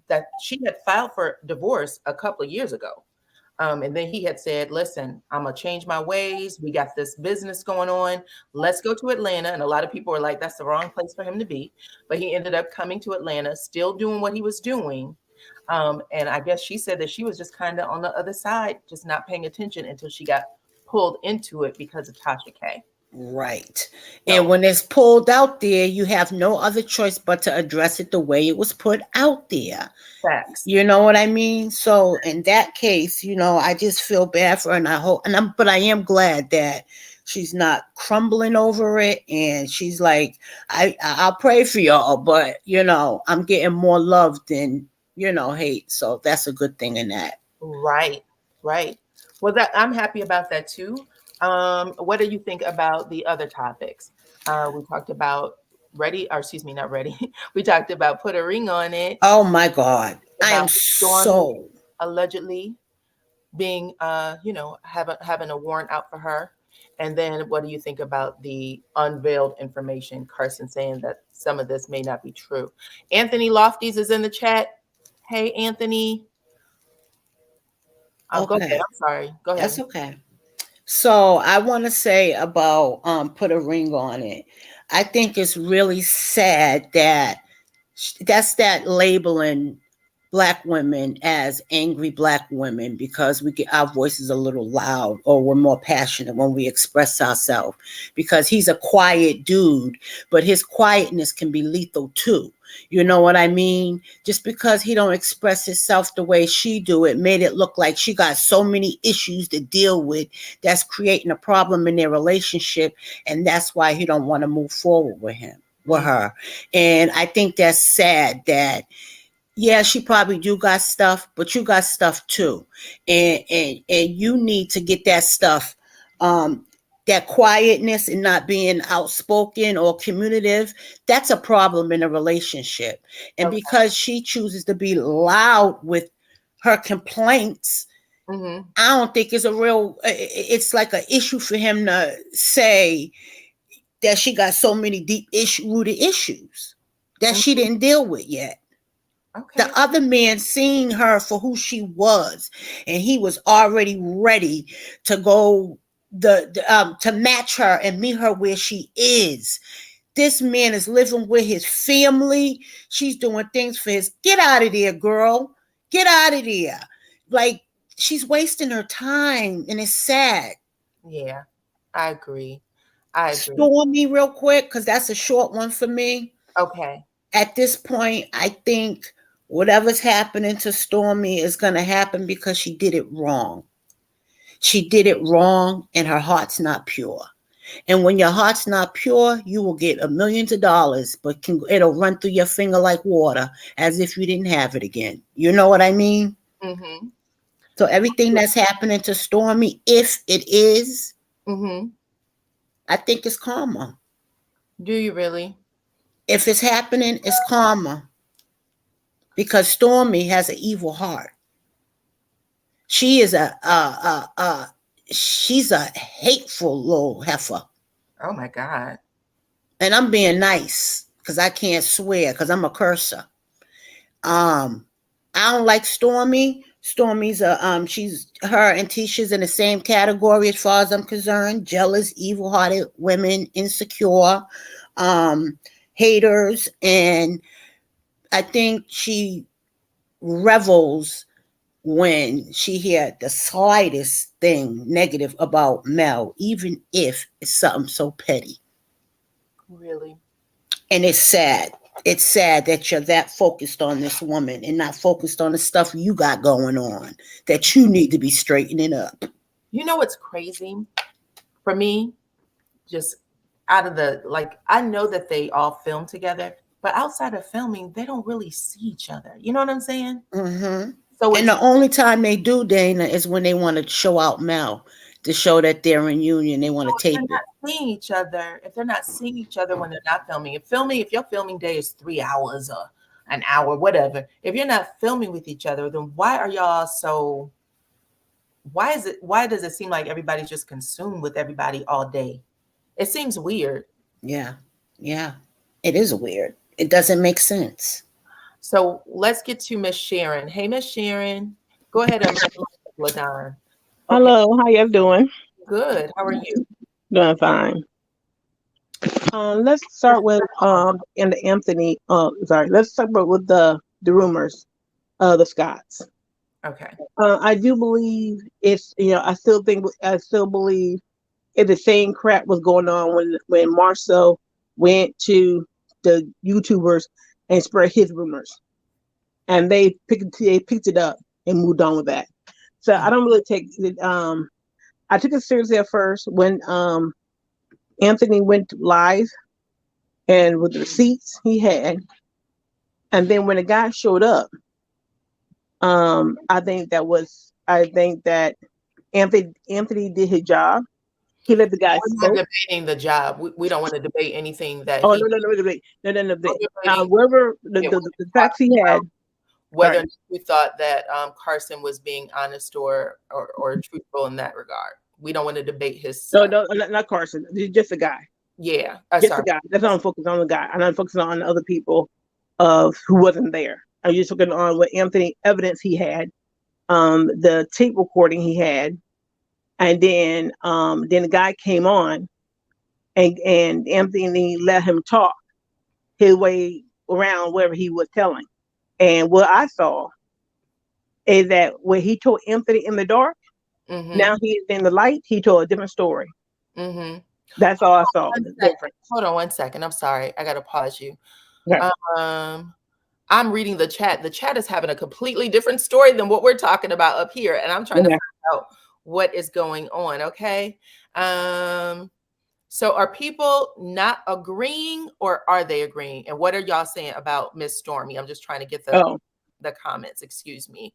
that she had filed for divorce a couple of years ago. And then he had said, listen, I'm going to change my ways. We got this business going on. Let's go to Atlanta. And a lot of people were like, that's the wrong place for him to be. But he ended up coming to Atlanta, still doing what he was doing. And I guess she said that she was just kind of on the other side, just not paying attention until she got pulled into it because of Tasha K. Right. And when it's pulled out there, you have no other choice but to address it the way it was put out there. Facts. You know what I mean? So in that case, you know, I just feel bad for her, and but I am glad that she's not crumbling over it, and she's like, I'll pray for y'all, but you know, I'm getting more love than, you know, hate. So that's a good thing in that. Right. Well, I'm happy about that too. What do you think about the other topics? We talked about not ready. We talked about put a ring on it. Oh my God. I am so allegedly being, having a warrant out for her. And then what do you think about the unveiled information? Carson saying that some of this may not be true. Anthony Lofties is in the chat. Hey, Anthony. Okay. Go ahead. I'm sorry. Go ahead. That's okay. So I want to say about put a ring on it. I think it's really sad that that labeling Black women as angry Black women because we get our voices a little loud, or we're more passionate when we express ourselves, because he's a quiet dude, but his quietness can be lethal too. You know what I mean? Just because he don't express himself the way she do, it made it look like she got so many issues to deal with that's creating a problem in their relationship, and that's why he don't want to move forward with her. And I think that's sad that, yeah, she probably do got stuff, but you got stuff too. And you need to get that stuff, that quietness and not being outspoken or communicative. That's a problem in a relationship. And because she chooses to be loud with her complaints, I don't think it's like an issue for him to say that she got so many deep rooted issues that she didn't deal with yet. Okay. The other man seeing her for who she was, and he was already ready to go to match her and meet her where she is. This man is living with his family. She's doing things for his. Get out of there, girl. Get out of there. Like, she's wasting her time, and it's sad. Yeah, I agree. I agree. Stormy, real quick, because that's a short one for me. Okay. At this point, I think whatever's happening to Stormy is going to happen because she did it wrong. She did it wrong, and her heart's not pure. And when your heart's not pure, you will get millions of dollars, but it'll run through your finger like water, as if you didn't have it again. You know what I mean? Mm-hmm. So everything that's happening to Stormy, if it is, Mm-hmm. I think it's karma. Do you really? If it's happening, it's karma. Because Stormy has an evil heart. She is she's a hateful little heifer. Oh my God. And I'm being nice because I can't swear because I'm a cursor. I don't like Stormy. Stormy's she's her and Tisha's in the same category as far as I'm concerned. Jealous, evil-hearted women, insecure, haters, and I think she revels when she hear the slightest thing negative about Mel, even if it's something so petty. Really? And it's sad. It's sad that you're that focused on this woman and not focused on the stuff you got going on that you need to be straightening up. You know what's crazy? For me, just out of the, like, I know that they all film together, but outside of filming, they don't really see each other. You know what I'm saying? Mm-hmm. So and the only time they do, Dana, is when they want to show out Mel, to show that they're in union. They want to tape it. Seeing each other, if they're not seeing each other when they're not filming, if your filming day is 3 hours or an hour, whatever, if you're not filming with each other, then why are y'all so? Why does it seem like everybody's just consumed with everybody all day? It seems weird. Yeah, it is weird. It doesn't make sense. So let's get to Miss Sharon. Hey, Miss Sharon, go ahead and LaDon. Okay. Hello, how you doing? Good. How are you? Doing fine. Let's start with in the Anthony. Let's start with the rumors, the Scotts. Okay. I do believe it's I still believe if the same crap was going on when Marcel went to the YouTubers and spread his rumors, and they picked it up and moved on with that. So I don't really take it. I took it seriously at first when Anthony went live and with the receipts he had, and then when the guy showed up, I think that Anthony did his job. He let the guy We're not debating the job. We don't want to debate anything that. No. Wherever the facts he had. Whether we thought that Carson was being honest or truthful in that regard. We don't want to debate his. No, not Carson. Just a guy. Yeah, just a guy. That's not I'm focused on the guy. I'm not focusing on other people who wasn't there. I'm just looking on what Anthony evidence he had, the tape recording he had, and then the guy came on, and Anthony let him talk his way around wherever he was telling. And what I saw is that when he told Anthony in the dark, now he's in the light, he told a different story. Mm-hmm. That's all I saw. Hold on 1 second. I'm sorry. I got to pause you. Okay. I'm reading the chat. The chat is having a completely different story than what we're talking about up here. And I'm trying to find out what is going on. Okay. So are people not agreeing or are they agreeing? And what are y'all saying about Miss Stormy? I'm just trying to get the comments. Excuse me.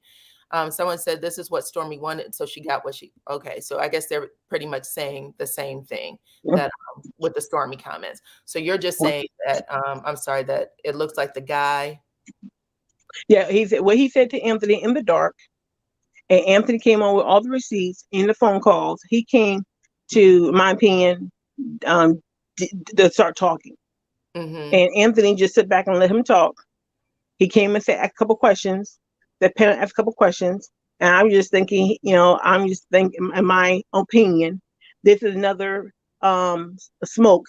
Someone said this is what Stormy wanted, so she got what she. Okay, so I guess they're pretty much saying the same thing that with the Stormy comments. So you're just saying that I'm sorry that it looks like the guy. Yeah, he said what he said to Anthony in the dark, and Anthony came on with all the receipts in the phone calls. He came to, in my opinion, to start talking, and Anthony just sit back and let him talk. He came and said a couple questions. The parent asked a couple questions, and I was just thinking, I'm just thinking, in my opinion, this is another smoke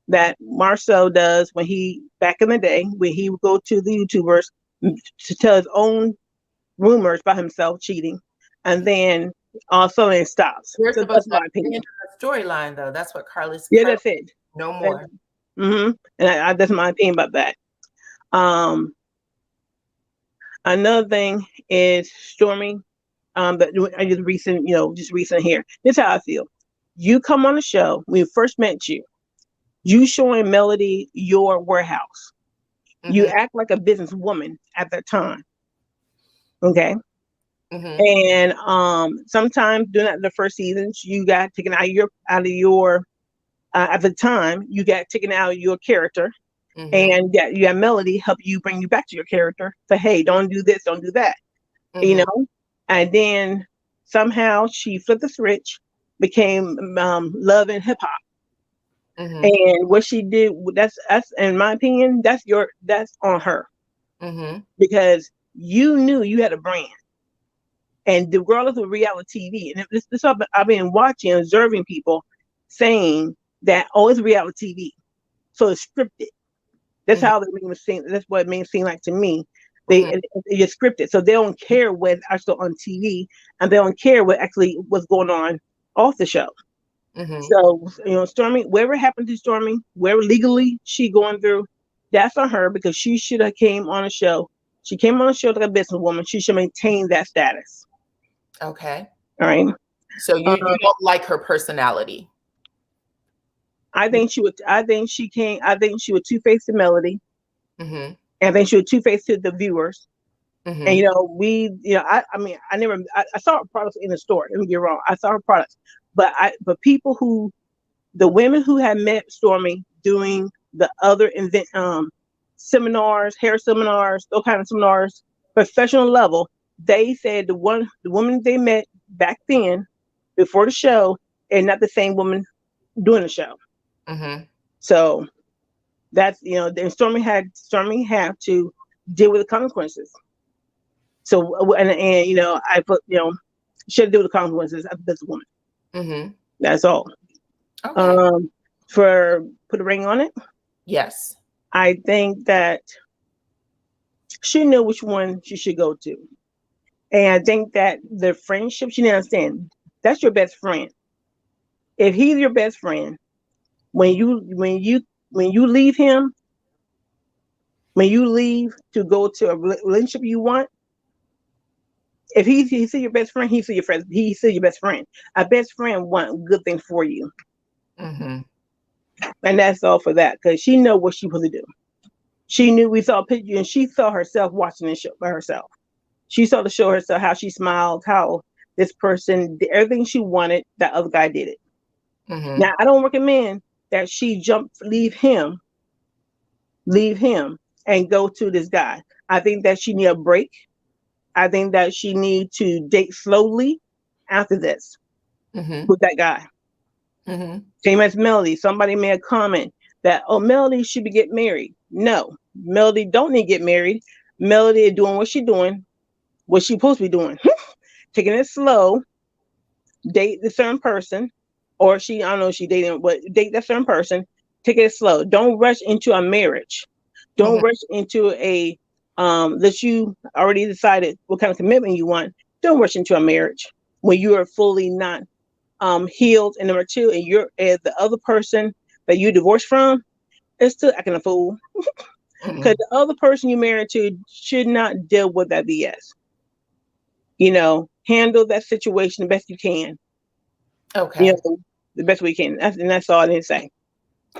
that Marcel does when he, back in the day, when he would go to the YouTubers to tell his own rumors about himself cheating, and then also it stops. We're So supposed that's my to opinion. end the storyline, though. That's what Carly's. Yeah, that's it. No more. And that's my opinion about that. Another thing is Stormy. That I just recent here. This is how I feel. You come on the show, when we first met you, you showing Melody your warehouse. Mm-hmm. You act like a businesswoman at that time. Okay. Mm-hmm. And sometimes during the first seasons, you got taken out of your at the time, you got taken out of your character. Mm-hmm. And you have Melody help you bring you back to your character. Say, hey, don't do this, don't do that. Mm-hmm. And then somehow she flipped the switch, became love and hip hop. Mm-hmm. And what she did, that's in my opinion, that's on her. Mm-hmm. Because you knew you had a brand. And regardless of reality TV, and this I've been watching, observing people saying that, oh, it's reality TV, so it's scripted. That's how they make it seem. That's what it made it seem like to me. It's scripted, so they don't care what's actually on TV, and they don't care what's going on off the show. Mm-hmm. So Stormy, whatever happened to Stormy, wherever legally she going through, that's on her, because she should have came on a show. She came on a show like a businesswoman. She should maintain that status. Okay. All right. So you don't like her personality? I think she would two-face to Melody. Mm-hmm. And I think she would two-face to the viewers. Mm-hmm. And I saw her products in the store. Don't get me wrong. I saw her products, but the women who had met Stormy doing the other seminars, hair seminars, those kind of seminars, professional level, they said the woman they met back then, before the show, and not the same woman doing the show. Mm-hmm. So that's then Stormy had to deal with the consequences. So and I put she had to deal with the consequences as a businesswoman. Mm-hmm. That's all. Okay. For put a ring on it. Yes. I think that she knew which one she should go to. And I think that the friendship, she didn't understand. That's your best friend. If he's your best friend, when you leave him, when you leave to go to a relationship you want, if he see your best friend, he see your friend. He see your best friend. A best friend want good things for you. Mm-hmm. And that's all for that, because she know what she was to do. She knew, we saw a picture, and she saw herself watching the show by herself. She saw the show herself, how she smiled, how this person did everything she wanted, that other guy did it. Mm-hmm. Now, I don't recommend that she leave him, and go to this guy. I think that she need a break. I think that she need to date slowly after this with that guy. Mm-hmm. Same as Melody. Somebody made a comment that, oh, Melody should be getting married. No, Melody don't need to get married. Melody is doing what she's doing, what she's supposed to be doing. Taking it slow, date the certain person, or I don't know if she dating, but date that certain person, take it slow. Don't rush into a marriage. Don't rush into a that you already decided what kind of commitment you want. Don't rush into a marriage when you are fully not healed. And number two, and the other person that you divorced from is still acting a fool. Because the other person you married to should not deal with that BS. Handle that situation the best you can. Okay. The best we can. That's all I need to say.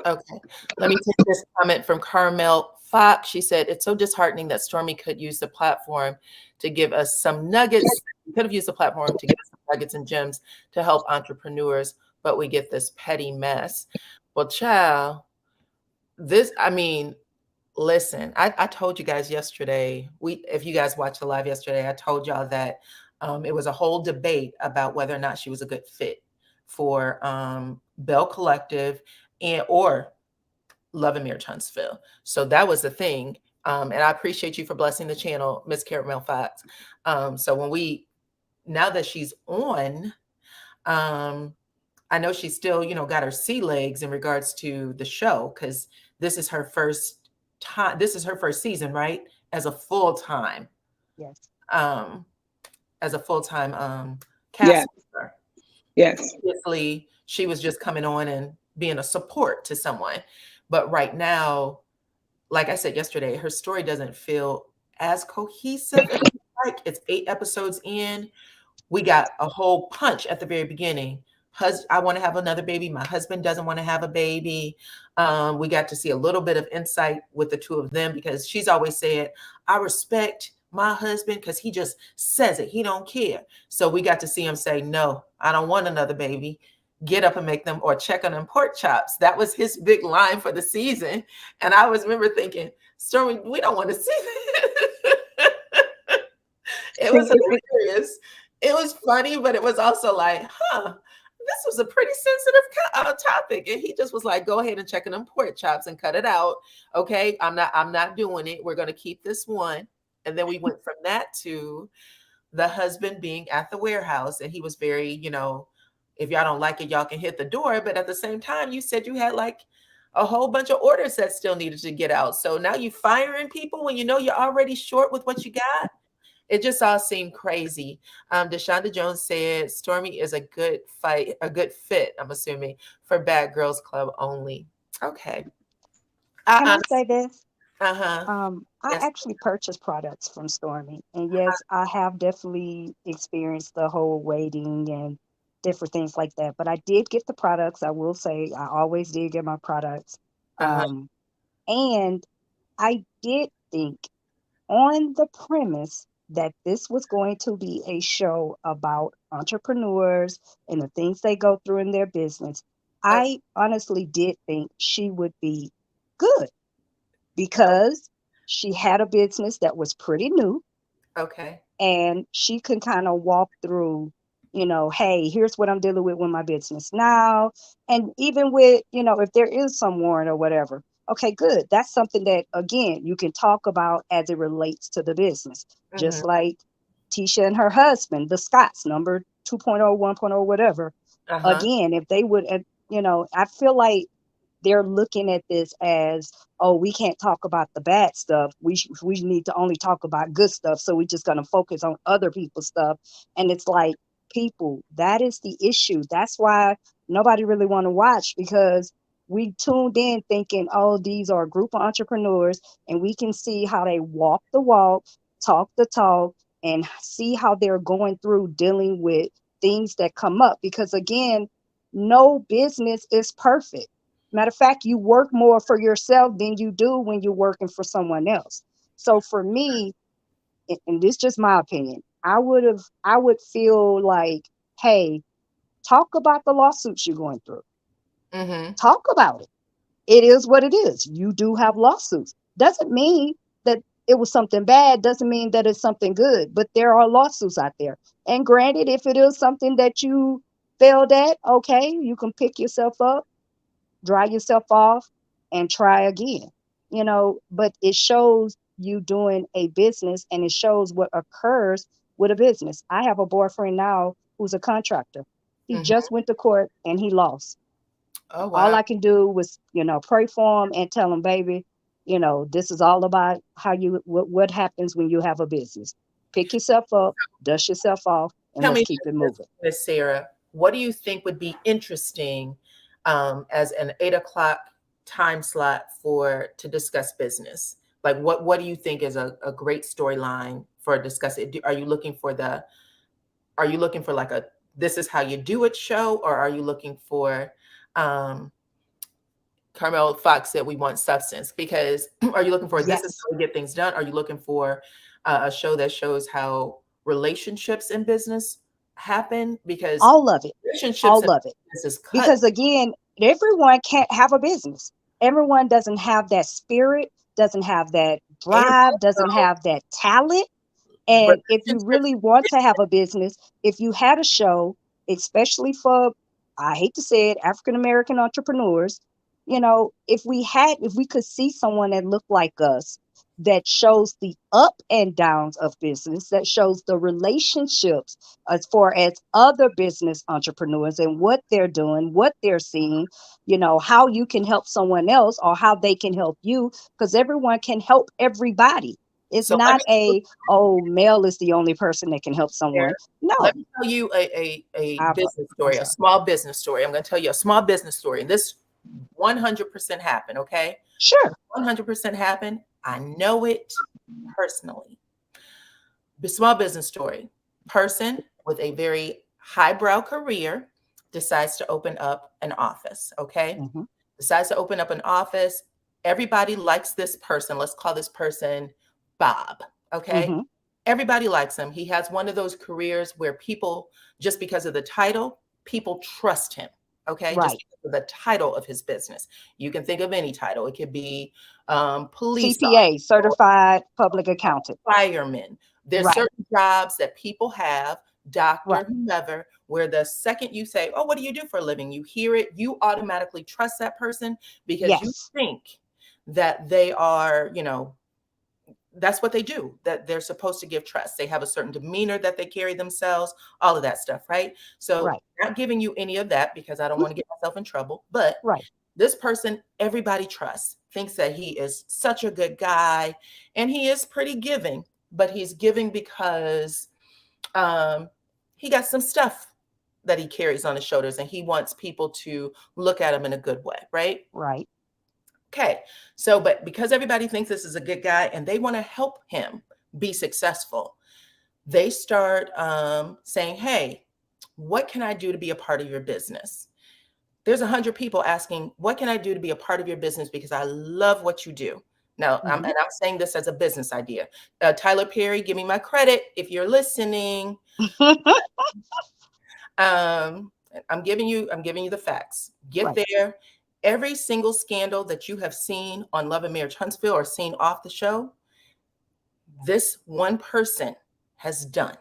Okay. Let me take this comment from Carmel Fox. She said, it's so disheartening that Stormy could use the platform to give us some nuggets. We could have used the platform to give us some nuggets and gems to help entrepreneurs, but we get this petty mess. Well, child, listen, I told you guys yesterday, if you guys watched the live yesterday, I told y'all that it was a whole debate about whether or not she was a good fit for Bell Collective or Love and Marriage Huntsville. So that was the thing. And I appreciate you for blessing the channel, Miss Caramel Fox. So now that she's on, I know she's still, got her sea legs in regards to the show, because this is her first time. This is her first season, right? As a full-time. Yes. As a full-time Yes. cast member. Yes. Previously, she was just coming on and being a support to someone. But right now, like I said yesterday, her story doesn't feel as cohesive. Like it's 8 episodes in. We got a whole punch at the very beginning. I want to have another baby. My husband doesn't want to have a baby. We got to see a little bit of insight with the two of them, because she's always said, I respect my husband because he just says it. He don't care. So we got to see him say, no, I don't want another baby. Get up and make them, or check on them pork chops. That was his big line for the season. And I always remember thinking, Stormy, we don't want to see that. It was hilarious. It was funny, but it was also like, this was a pretty sensitive topic. And he just was like, go ahead and check on them pork chops and cut it out. Okay, I'm not doing it. We're going to keep this one. And then we went from that to the husband being at the warehouse. And he was very, if y'all don't like it, y'all can hit the door. But at the same time, you said you had like a whole bunch of orders that still needed to get out. So now you firing people when you know you're already short with what you got. It just all seemed crazy. Deshonda Jones said Stormy is a good fit, I'm assuming, for Bad Girls Club only. Okay. Can I say this? Uh-huh. I Yes. actually purchased products from Stormy, and yes, I have definitely experienced the whole waiting and different things like that. But I did get the products. I will say I always did get my products. Uh-huh. And I did think, on the premise that this was going to be a show about entrepreneurs and the things they go through in their business, I honestly did think she would be good, because she had a business that was pretty new, Okay. and she can kind of walk through, hey, here's what I'm dealing with my business now. And even with, if there is some warrant or whatever, okay, good. That's something that, again, you can talk about as it relates to the business. Just like Tisha and her husband, the Scotts, number 2.0, 1.0, whatever. Uh-huh. Again, if they would, I feel like they're looking at this as, oh, we can't talk about the bad stuff. We need to only talk about good stuff. So we're just going to focus on other people's stuff. And it's like, people, that is the issue. That's why nobody really want to watch, because we tuned in thinking, oh, these are a group of entrepreneurs, and we can see how they walk the walk, talk the talk, and see how they're going through dealing with things that come up. Because again, no business is perfect. Matter of fact, you work more for yourself than you do when you're working for someone else. So for me, and this is just my opinion, I would feel like, hey, talk about the lawsuits you're going through. Talk about it. It is what it is. You do have lawsuits. Doesn't mean that it was something bad. Doesn't mean that it's something good. But there are lawsuits out there. And granted, if it is something that you failed at, okay, you can pick yourself up, dry yourself off, and try again. But it shows you doing a business, and it shows what occurs with a business. I have a boyfriend now who's a contractor. He just went to court and he lost. Oh, wow. All I can do was, pray for him and tell him, baby, this is all about what happens when you have a business. Pick yourself up, dust yourself off, and let's keep it moving. Miss Sarah, what do you think would be interesting as an 8 o'clock time slot to discuss business? Like what do you think is a great storyline for discussing? Are you looking for like a this is how you do it show, or are you looking for Carmel Fox said we want substance? Because are you looking for this is how we get things done? Are you looking for a show that shows how relationships in business happen? Because all of it, because again, everyone can't have a business. Everyone doesn't have that spirit, doesn't have that drive, doesn't have that talent. And if you really want to have a business, if you had a show, especially for, I hate to say it, African-American entrepreneurs, if we could see someone that looked like us that shows the up and downs of business, that shows the relationships as far as other business entrepreneurs and what they're doing, what they're seeing, you know, how you can help someone else or how they can help you, because everyone can help everybody. It's So let not me Mel is the only person that can help someone. No, let me tell you a I'm business story, a sorry. small business story. I'm going to tell you a small business story, and this 100% happened. Okay, Sure. 100% happened. I know it personally. The small business story. Person with a very highbrow career decides to open up an office. Okay, Mhm. decides to open up an office. Everybody likes this person. Let's call this person Bob. Okay. Mhm. Everybody likes him. He has one of those careers where people, just because of the title, people trust him. Okay. Just Right. because of the title of his business. You can think of any title. It could be police CPA, officer, certified public accountant. fireman. There's Right. certain jobs that people have, Right. doctor, whomever, where the second you say, "Oh, what do you do for a living?" You hear it, you automatically trust that person because you Yes. think that they are, you know, that's what they do, that they're supposed to give trust. They have a certain demeanor that they carry themselves, all of that stuff, right? So, Right. not giving you any of that because I don't want to get myself in trouble, but Right. this person, everybody trusts, thinks that he is such a good guy, and he is pretty giving, but he's giving because um, he got some stuff that he carries on his shoulders, and he wants people to look at him in a good way, right? Right. Okay, so but because everybody thinks this is a good guy and they want to help him be successful, they start saying, "Hey, what can I do to be a part of your business?" There's 100 people asking, "What can I do to be a part of your business? Because I love what you do." Now, Mhm. and I'm saying this as a business idea. Tyler Perry, give me my credit if you're listening. Um, I'm giving you the facts. Get Right. there. Every single scandal that you have seen on Love and Marriage Huntsville or seen off the show, this one person has done.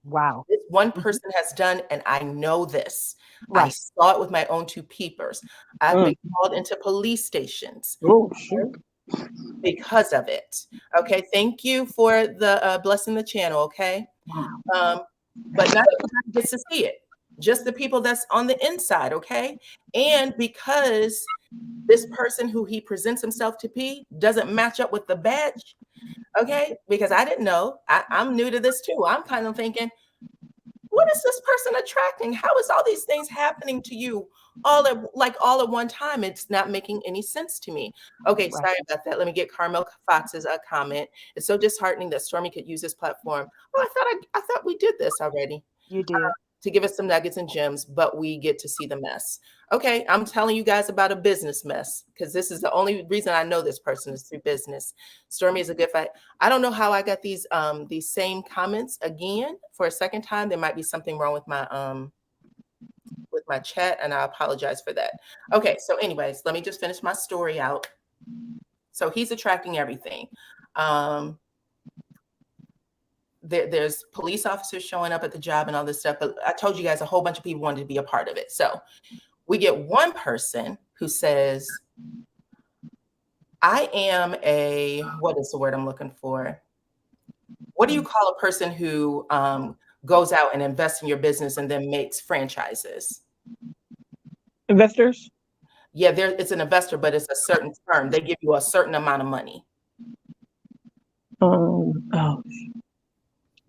Wow. This one Mhm. person has done, and I know this. I Right. saw it with my own two peepers. I've Mm. been called into police stations Oh, shoot. because of it. Okay, thank you for the blessing the channel. Okay, um, but not everybody gets to see it. Just the people that's on the inside. Okay, and because this person who he presents himself to be doesn't match up with the badge. Okay, because I didn't know. I'm new to this too. I'm kind of thinking, what is this person attracting? How is all these things happening to you all at one time? It's not making any sense to me. Okay, Right. sorry about that. Let me get Carmel Fox's comment. It's so disheartening that Stormy could use this platform. Oh, I thought we did this already. You did. To give us some nuggets and gems, but we get to see the mess. Okay, I'm telling you guys about a business mess because this is the only reason I know this person is through business. Stormy is a good fight. I don't know how I got these same comments again for a second time. There might be something wrong with my chat, and I apologize for that. Okay, so anyways, let me just finish my story out. So he's attracting everything. There's police officers showing up at the job and all this stuff, but I told you guys a whole bunch of people wanted to be a part of it. So we get one person who says, I am what is the word I'm looking for? What do you call a person who goes out and invests in your business and then makes franchises? Investors? Yeah, it's an investor, but it's a certain term. They give you a certain amount of money. Oh,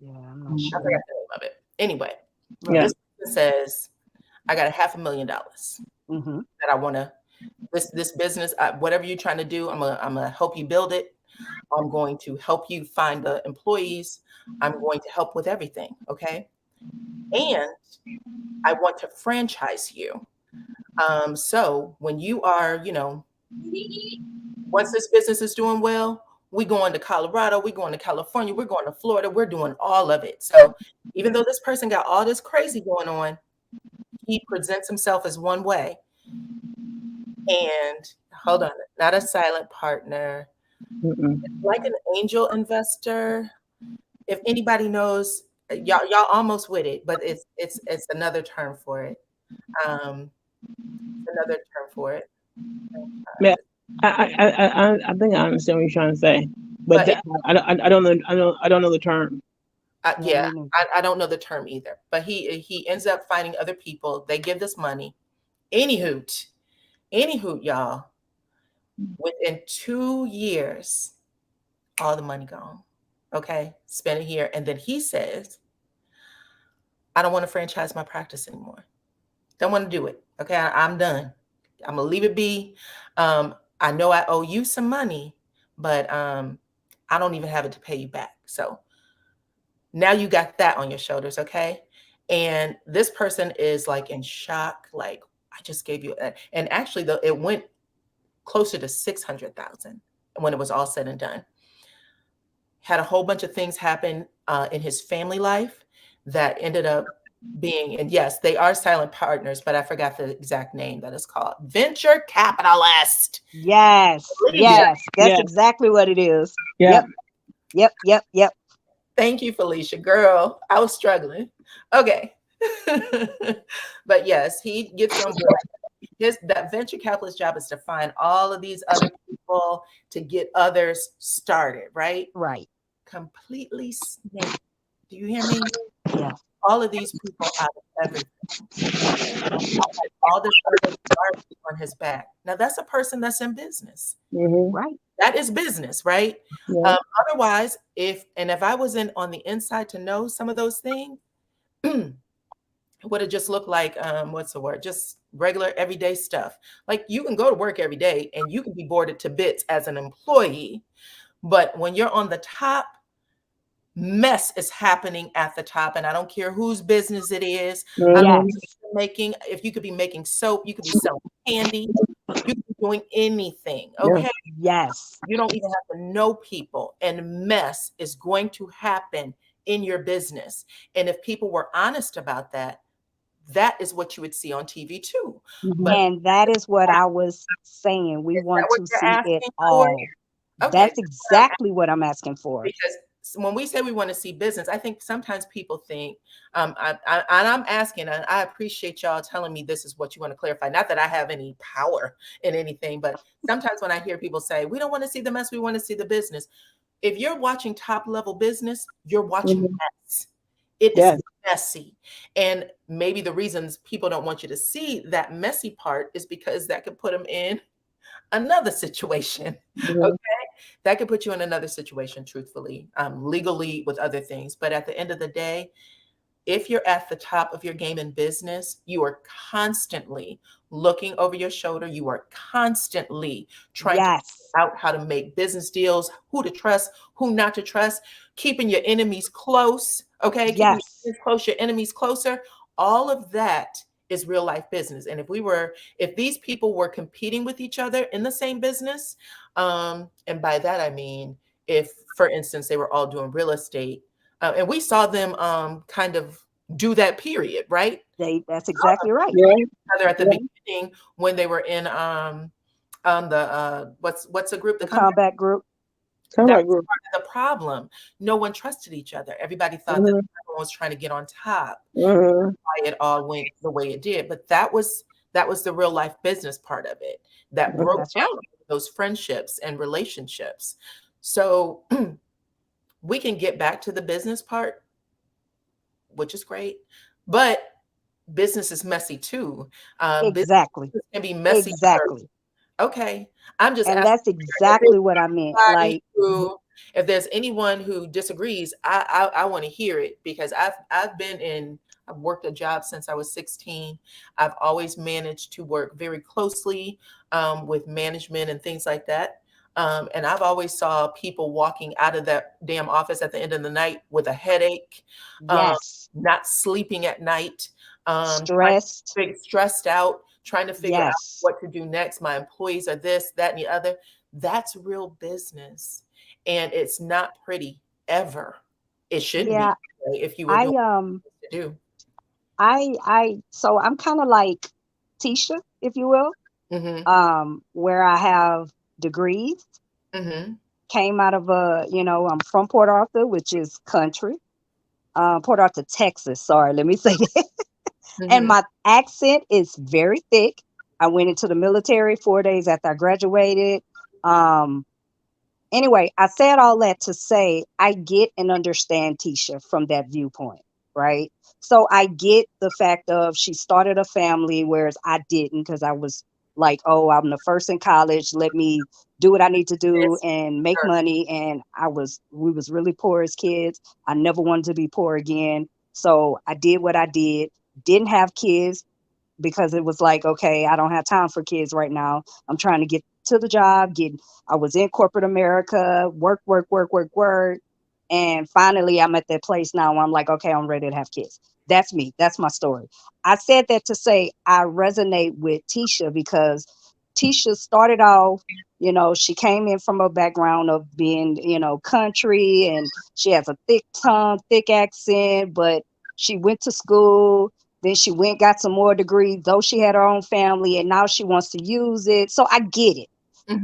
Yeah, I'm not I sure. forgot the name of it. Anyway, Right. yeah. this person says, I got $500,000 Mhm. that I want to, this business, whatever you're trying to do, I'm gonna help you build it. I'm going to help you find the employees. I'm going to help with everything. Okay. And I want to franchise you. So when you are, once this business is doing well, we going to Colorado, we going to California, we're going to Florida, we're doing all of it. So even though this person got all this crazy going on, he presents himself as one way. And hold on, not a silent partner, like an angel investor. If anybody knows, y'all almost with it, but it's another term for it. Another term for it. Yeah, I think I understand what you're trying to say. but But I don't know. I don't know the term. yeah, I don't know the term either. But he ends up finding other people. They give this money. Any hoot, y'all. Within 2 years, all the money gone. Okay, spend it here, and then he says, "I don't want to franchise my practice anymore. Don't want to do it. Okay, I'm done. I'm gonna leave it be. I know I owe you some money, but I don't even have it to pay you back. So now you got that on your shoulders, okay?" And this person is like in shock, like, I just gave you, and actually, though, it went closer to 600,000 when it was all said and done. Had a whole bunch of things happen in his family life that ended up being, and yes, they are silent partners, but I forgot the exact name that it's called. Venture capitalist. Yes, yes, that's exactly what it is. Yeah. Yep. Thank you, Felicia. Girl, I was struggling. Okay. But yes, he gets on board. That venture capitalist job is to find all of these other people to get others started, right? Right. Completely snake. Do you hear me? Yeah. All of these people out of everything. All this other garbage on his back. Now that's a person that's in business. Right. That is business, right? Yeah. Otherwise, if I wasn't on the inside to know some of those things, would it just look like what's the word? Just regular everyday stuff. Like, you can go to work every day and you can be boarded to bits as an employee, but when you're on the top, mess is happening at the top, and I don't care whose business it is. If you could be making soap, you could be selling candy, you could be doing anything. Okay. Yes. You don't even have to know people, and mess is going to happen in your business. And if people were honest about that, that is what you would see on TV too. And that is what I was saying. We want to see it all. Okay. That's exactly what I'm asking for. Because when we say we want to see business, I think sometimes people think, and I'm asking, and I appreciate y'all telling me this is what you want to clarify. Not that I have any power in anything, but sometimes when I hear people say, we don't want to see the mess, we want to see the business. If you're watching top level business, you're watching mess. It is messy. And maybe the reasons people don't want you to see that messy part is because that could put them in another situation. Okay. That could put you in another situation, truthfully, legally, with other things. But at the end of the day, if you're at the top of your game in business, you are constantly looking over your shoulder. You are constantly trying to figure out how to make business deals, who to trust, who not to trust, keeping your enemies close. Okay. Keeping your enemies close, your enemies closer. All of that is real life business. And if these people were competing with each other in the same business, and by that I mean, if, for instance, they were all doing real estate, and we saw them kind of do that period, right? That's exactly right. At the beginning, when they were in the what's the group? The combat group. That was part of the problem. No one trusted each other. Everybody thought that everyone was trying to get on top. Why it all went the way it did. But that was the real life business part of it that broke down those friendships and relationships. So we can get back to the business part, which is great, but business is messy too. Exactly. Business can be messy. Exactly. Okay. I'm just asking, that's exactly what I meant. Like, if there's anyone who disagrees, I want to hear it, because I've worked a job since I was 16. I've always managed to work very closely with management and things like that. And I've always saw people walking out of that damn office at the end of the night with a headache, not sleeping at night, stressed out, trying to figure out what to do next. My employees are this, that, and the other. That's real business. And it's not pretty ever. It shouldn't be if you were doing what to do. So I'm kind of like Tisha, if you will, where I have degrees, came out of I'm from Port Arthur, which is country, Port Arthur, Texas. Sorry, let me say that. And my accent is very thick. I went into the military 4 days after I graduated. And Anyway, I said all that to say I get and understand Tisha from that viewpoint, right? So I get the fact of she started a family, whereas I didn't, because I was like, oh, I'm the first in college. Let me do what I need to do Yes, and make sure. money. And we was really poor as kids. I never wanted to be poor again. So I did what I did. Didn't have kids because it was like, okay, I don't have time for kids right now. I'm trying to get to the job, I was in corporate America, work, work, work, work, work. And finally I'm at that place now where I'm like, okay, I'm ready to have kids. That's me. That's my story. I said that to say I resonate with Tisha because Tisha started off, she came in from a background of being, country, and she has a thick tongue, thick accent, but she went to school. Then she went, got some more degrees, though she had her own family, and now she wants to use it. So I get it.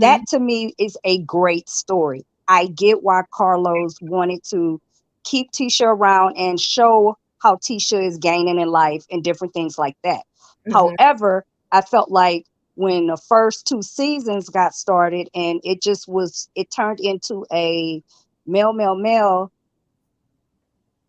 That to me is a great story. I get why Carlos wanted to keep Tisha around and show how Tisha is gaining in life and different things like that. However, I felt like when the first 2 seasons got started and it turned into a male,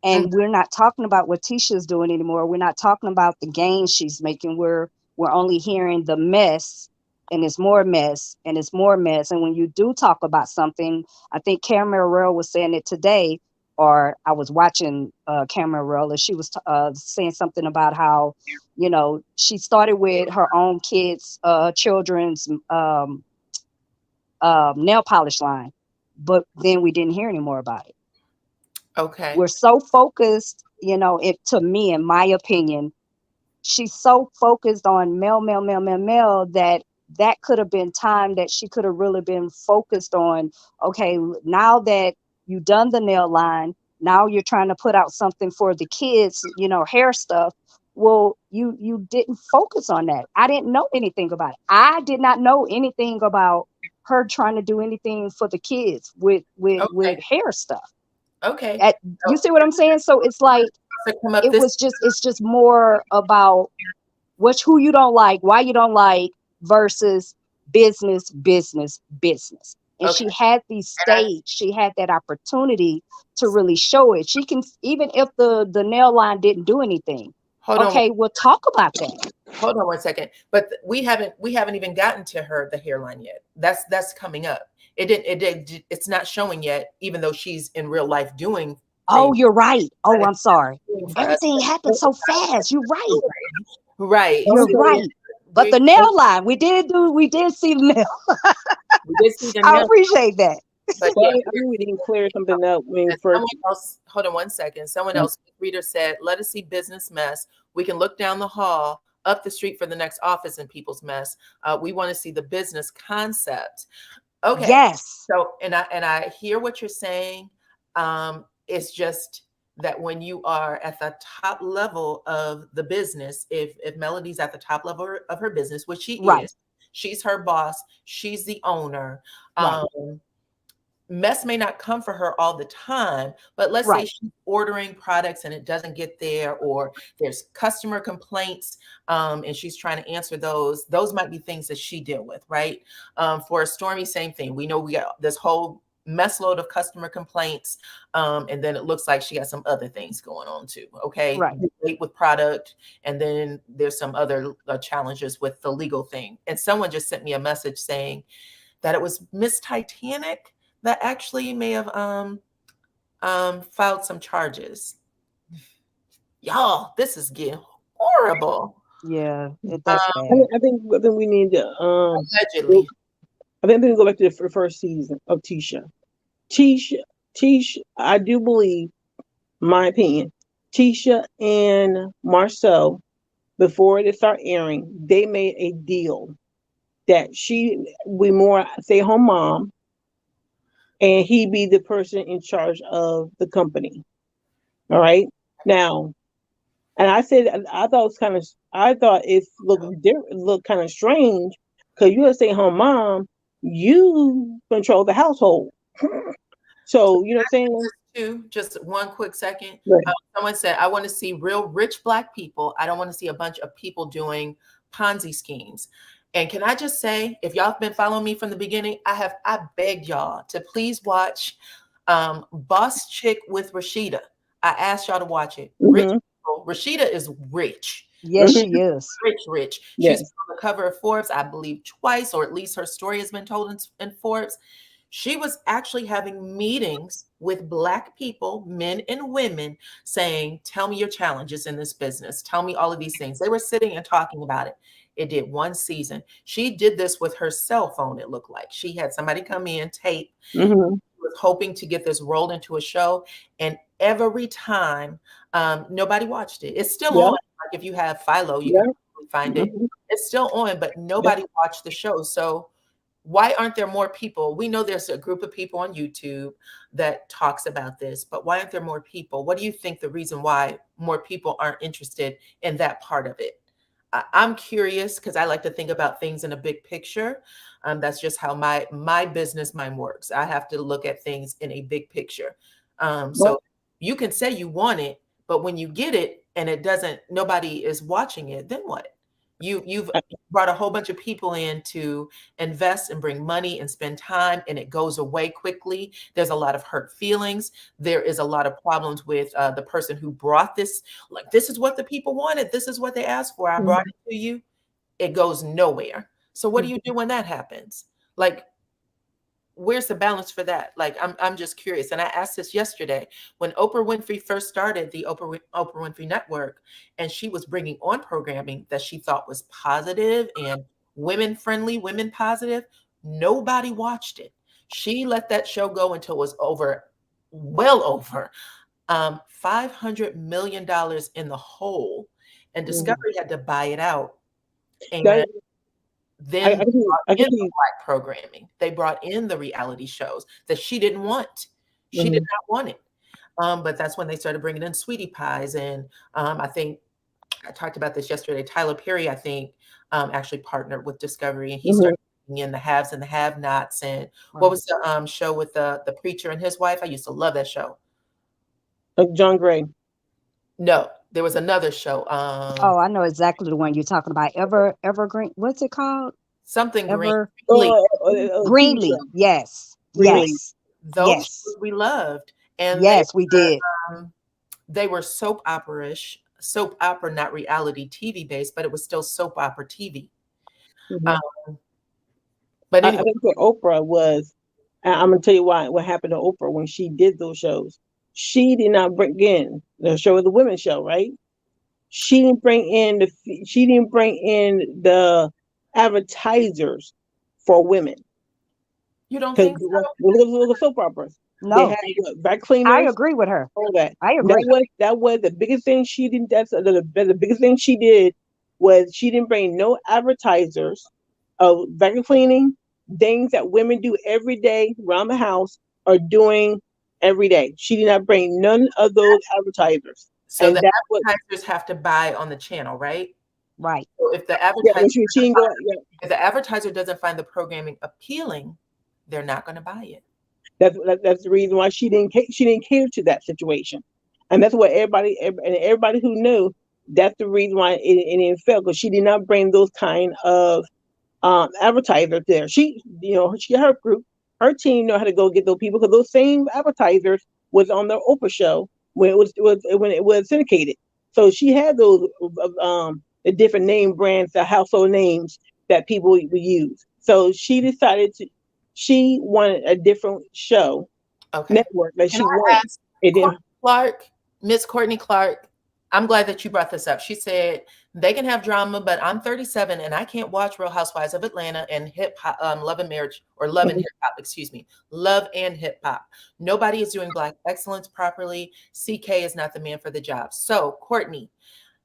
and we're not talking about what Tisha's doing anymore. We're not talking about the gains she's making. We're only hearing the mess, and it's more mess, and it's more mess. And when you do talk about something, I think Cameron was saying it today, or I was watching Cameron, and she was saying something about how, she started with her own kids, children's nail polish line, but then we didn't hear any more about it. Okay. We're so focused, to me, in my opinion, she's so focused on male, that could have been time that she could have really been focused on, okay, now that you've done the nail line, now you're trying to put out something for the kids, hair stuff. Well, you didn't focus on that. I didn't know anything about it. I did not know anything about her trying to do anything for the kids with hair stuff. Okay. You see what I'm saying? So it's like it's just more about who you don't like, why you don't like, versus business. And she had she had that opportunity to really show it. She can, even if the nail line didn't do anything. We'll talk about that. Hold on 1 second. But we haven't even gotten to the hairline yet. That's coming up. It's not showing yet, even though she's in real life doing. Oh, you're right. Oh, I'm sorry. Everything happened so fast. You're right. Right. You're right. But the nail line, we did see the nail. We did see the nail. I appreciate that. But yeah, I think we didn't clear something up. Someone else, hold on 1 second. Someone else, reader said, let us see business mess. We can look down the hall, up the street for the next office in people's mess. We want to see the business concept. Okay. Yes. So, and I hear what you're saying. It's just that when you are at the top level of the business, if Melody's at the top level of her business, which she is, she's her boss, she's the owner. Mess may not come for her all the time, but let's say she's ordering products and it doesn't get there, or there's customer complaints and she's trying to answer those might be things that she deal with, right? For Stormy, same thing. We know we got this whole mess load of customer complaints, and then it looks like she got some other things going on too. Okay, late with product, and then there's some other challenges with the legal thing. And someone just sent me a message saying that it was Miss Titanic that actually may have filed some charges. Y'all, this is getting horrible. Yeah, that's bad. I think we need to allegedly. I think we can go back to the first season of Tisha. I do believe, my opinion, Tisha and Marcel, before they start airing, they made a deal that she be more stay-home mom, and he be the person in charge of the company. All right. Now, and I said, I thought it looked kind of strange, because you're a stay-home mom, you control the household. So, you know what I'm saying? Just 1 quick second. Right. Someone said, I want to see real rich Black people. I don't want to see a bunch of people doing Ponzi schemes. And can I just say, if y'all have been following me from the beginning, I begged y'all to please watch Boss Chick with Rashida. I asked y'all to watch it. Mm-hmm. Rashida is rich. Yes, she is. Rich. Yes. She's on the cover of Forbes, I believe, twice, or at least her story has been told in Forbes. She was actually having meetings with Black people, men and women, saying, tell me your challenges in this business. Tell me all of these things. They were sitting and talking about it. It did one season. She did this with her cell phone, it looked like. She had somebody come in, tape, Mm-hmm. was hoping to get this rolled into a show. And every time, nobody watched it. It's still on. Like if you have Philo, you can find it. It's still on, but nobody watched the show. So why aren't there more people? We know there's a group of people on YouTube that talks about this, but why aren't there more people? What do you think the reason why more people aren't interested in that part of it? I'm curious because I like to think about things in a big picture. That's just how my business mind works. I have to look at things in a big picture. So you can say you want it, but when you get it and it doesn't, nobody is watching it, then what? You've brought a whole bunch of people in to invest and bring money and spend time, and it goes away quickly. There's a lot of hurt feelings. There is a lot of problems with the person who brought this. Like, this is what the people wanted. This is what they asked for. I brought it to you. It goes nowhere. So what do you do when that happens? Like, where's the balance for that? Like, I'm just curious. And I asked this yesterday when Oprah Winfrey first started the Oprah Winfrey Network, and she was bringing on programming that she thought was positive and women friendly, women positive. Nobody watched it. She let that show go until it was over, well over $500 million in the hole, and Discovery had to buy it out. And then they brought in the Black programming. They brought in the reality shows that she didn't want. She did not want it. But that's when they started bringing in Sweetie Pies. And I think I talked about this yesterday. Tyler Perry, I think, actually partnered with Discovery, and he started bringing in the haves and the have-nots. And what was the show with the preacher and his wife? I used to love that show. John Gray. No, there was another show. Oh, I know exactly the one you're talking about. Evergreen. What's it called? Something Greenlee. Yes. Greenlee. Yes. Those shows we loved. And yes, we did. They were soap opera-ish, soap opera, not reality TV based, but it was still soap opera TV. But anyway. I think what Oprah was, I'm going to tell you what happened to Oprah when she did those shows. She did not bring in the show of the women's show, right? She didn't bring in the advertisers for women. You don't think so? It was the soap operas. No, they had vac cleaners. I agree with her. All that. I agree. That was the biggest thing she didn't. That's the biggest thing she did was she didn't bring no advertisers of vacuum cleaning, things that women do every day around the house are doing every day. She did not bring none of those advertisers. So and the advertisers have to buy on the channel, right? Right. So if the advertiser, if the advertiser doesn't find the programming appealing, they're not going to buy it. That's the reason why she didn't cater to that situation, and that's what everybody who knew. That's the reason why it didn't fail, because she did not bring those kind of advertisers there. She her group, her team know how to go get those people, because those same advertisers was on the Oprah show when it was syndicated. So she had those the different name brands, the household names that people would use. So she decided she wanted a different show network that she wanted. Miss Courtney Clark, I'm glad that you brought this up. She said they can have drama, but I'm 37 and I can't watch Real Housewives of Atlanta and hip hop, Love and Marriage, or Love and Hip Hop, excuse me, Love and Hip Hop. Nobody is doing Black excellence properly. CK is not the man for the job. So, Courtney,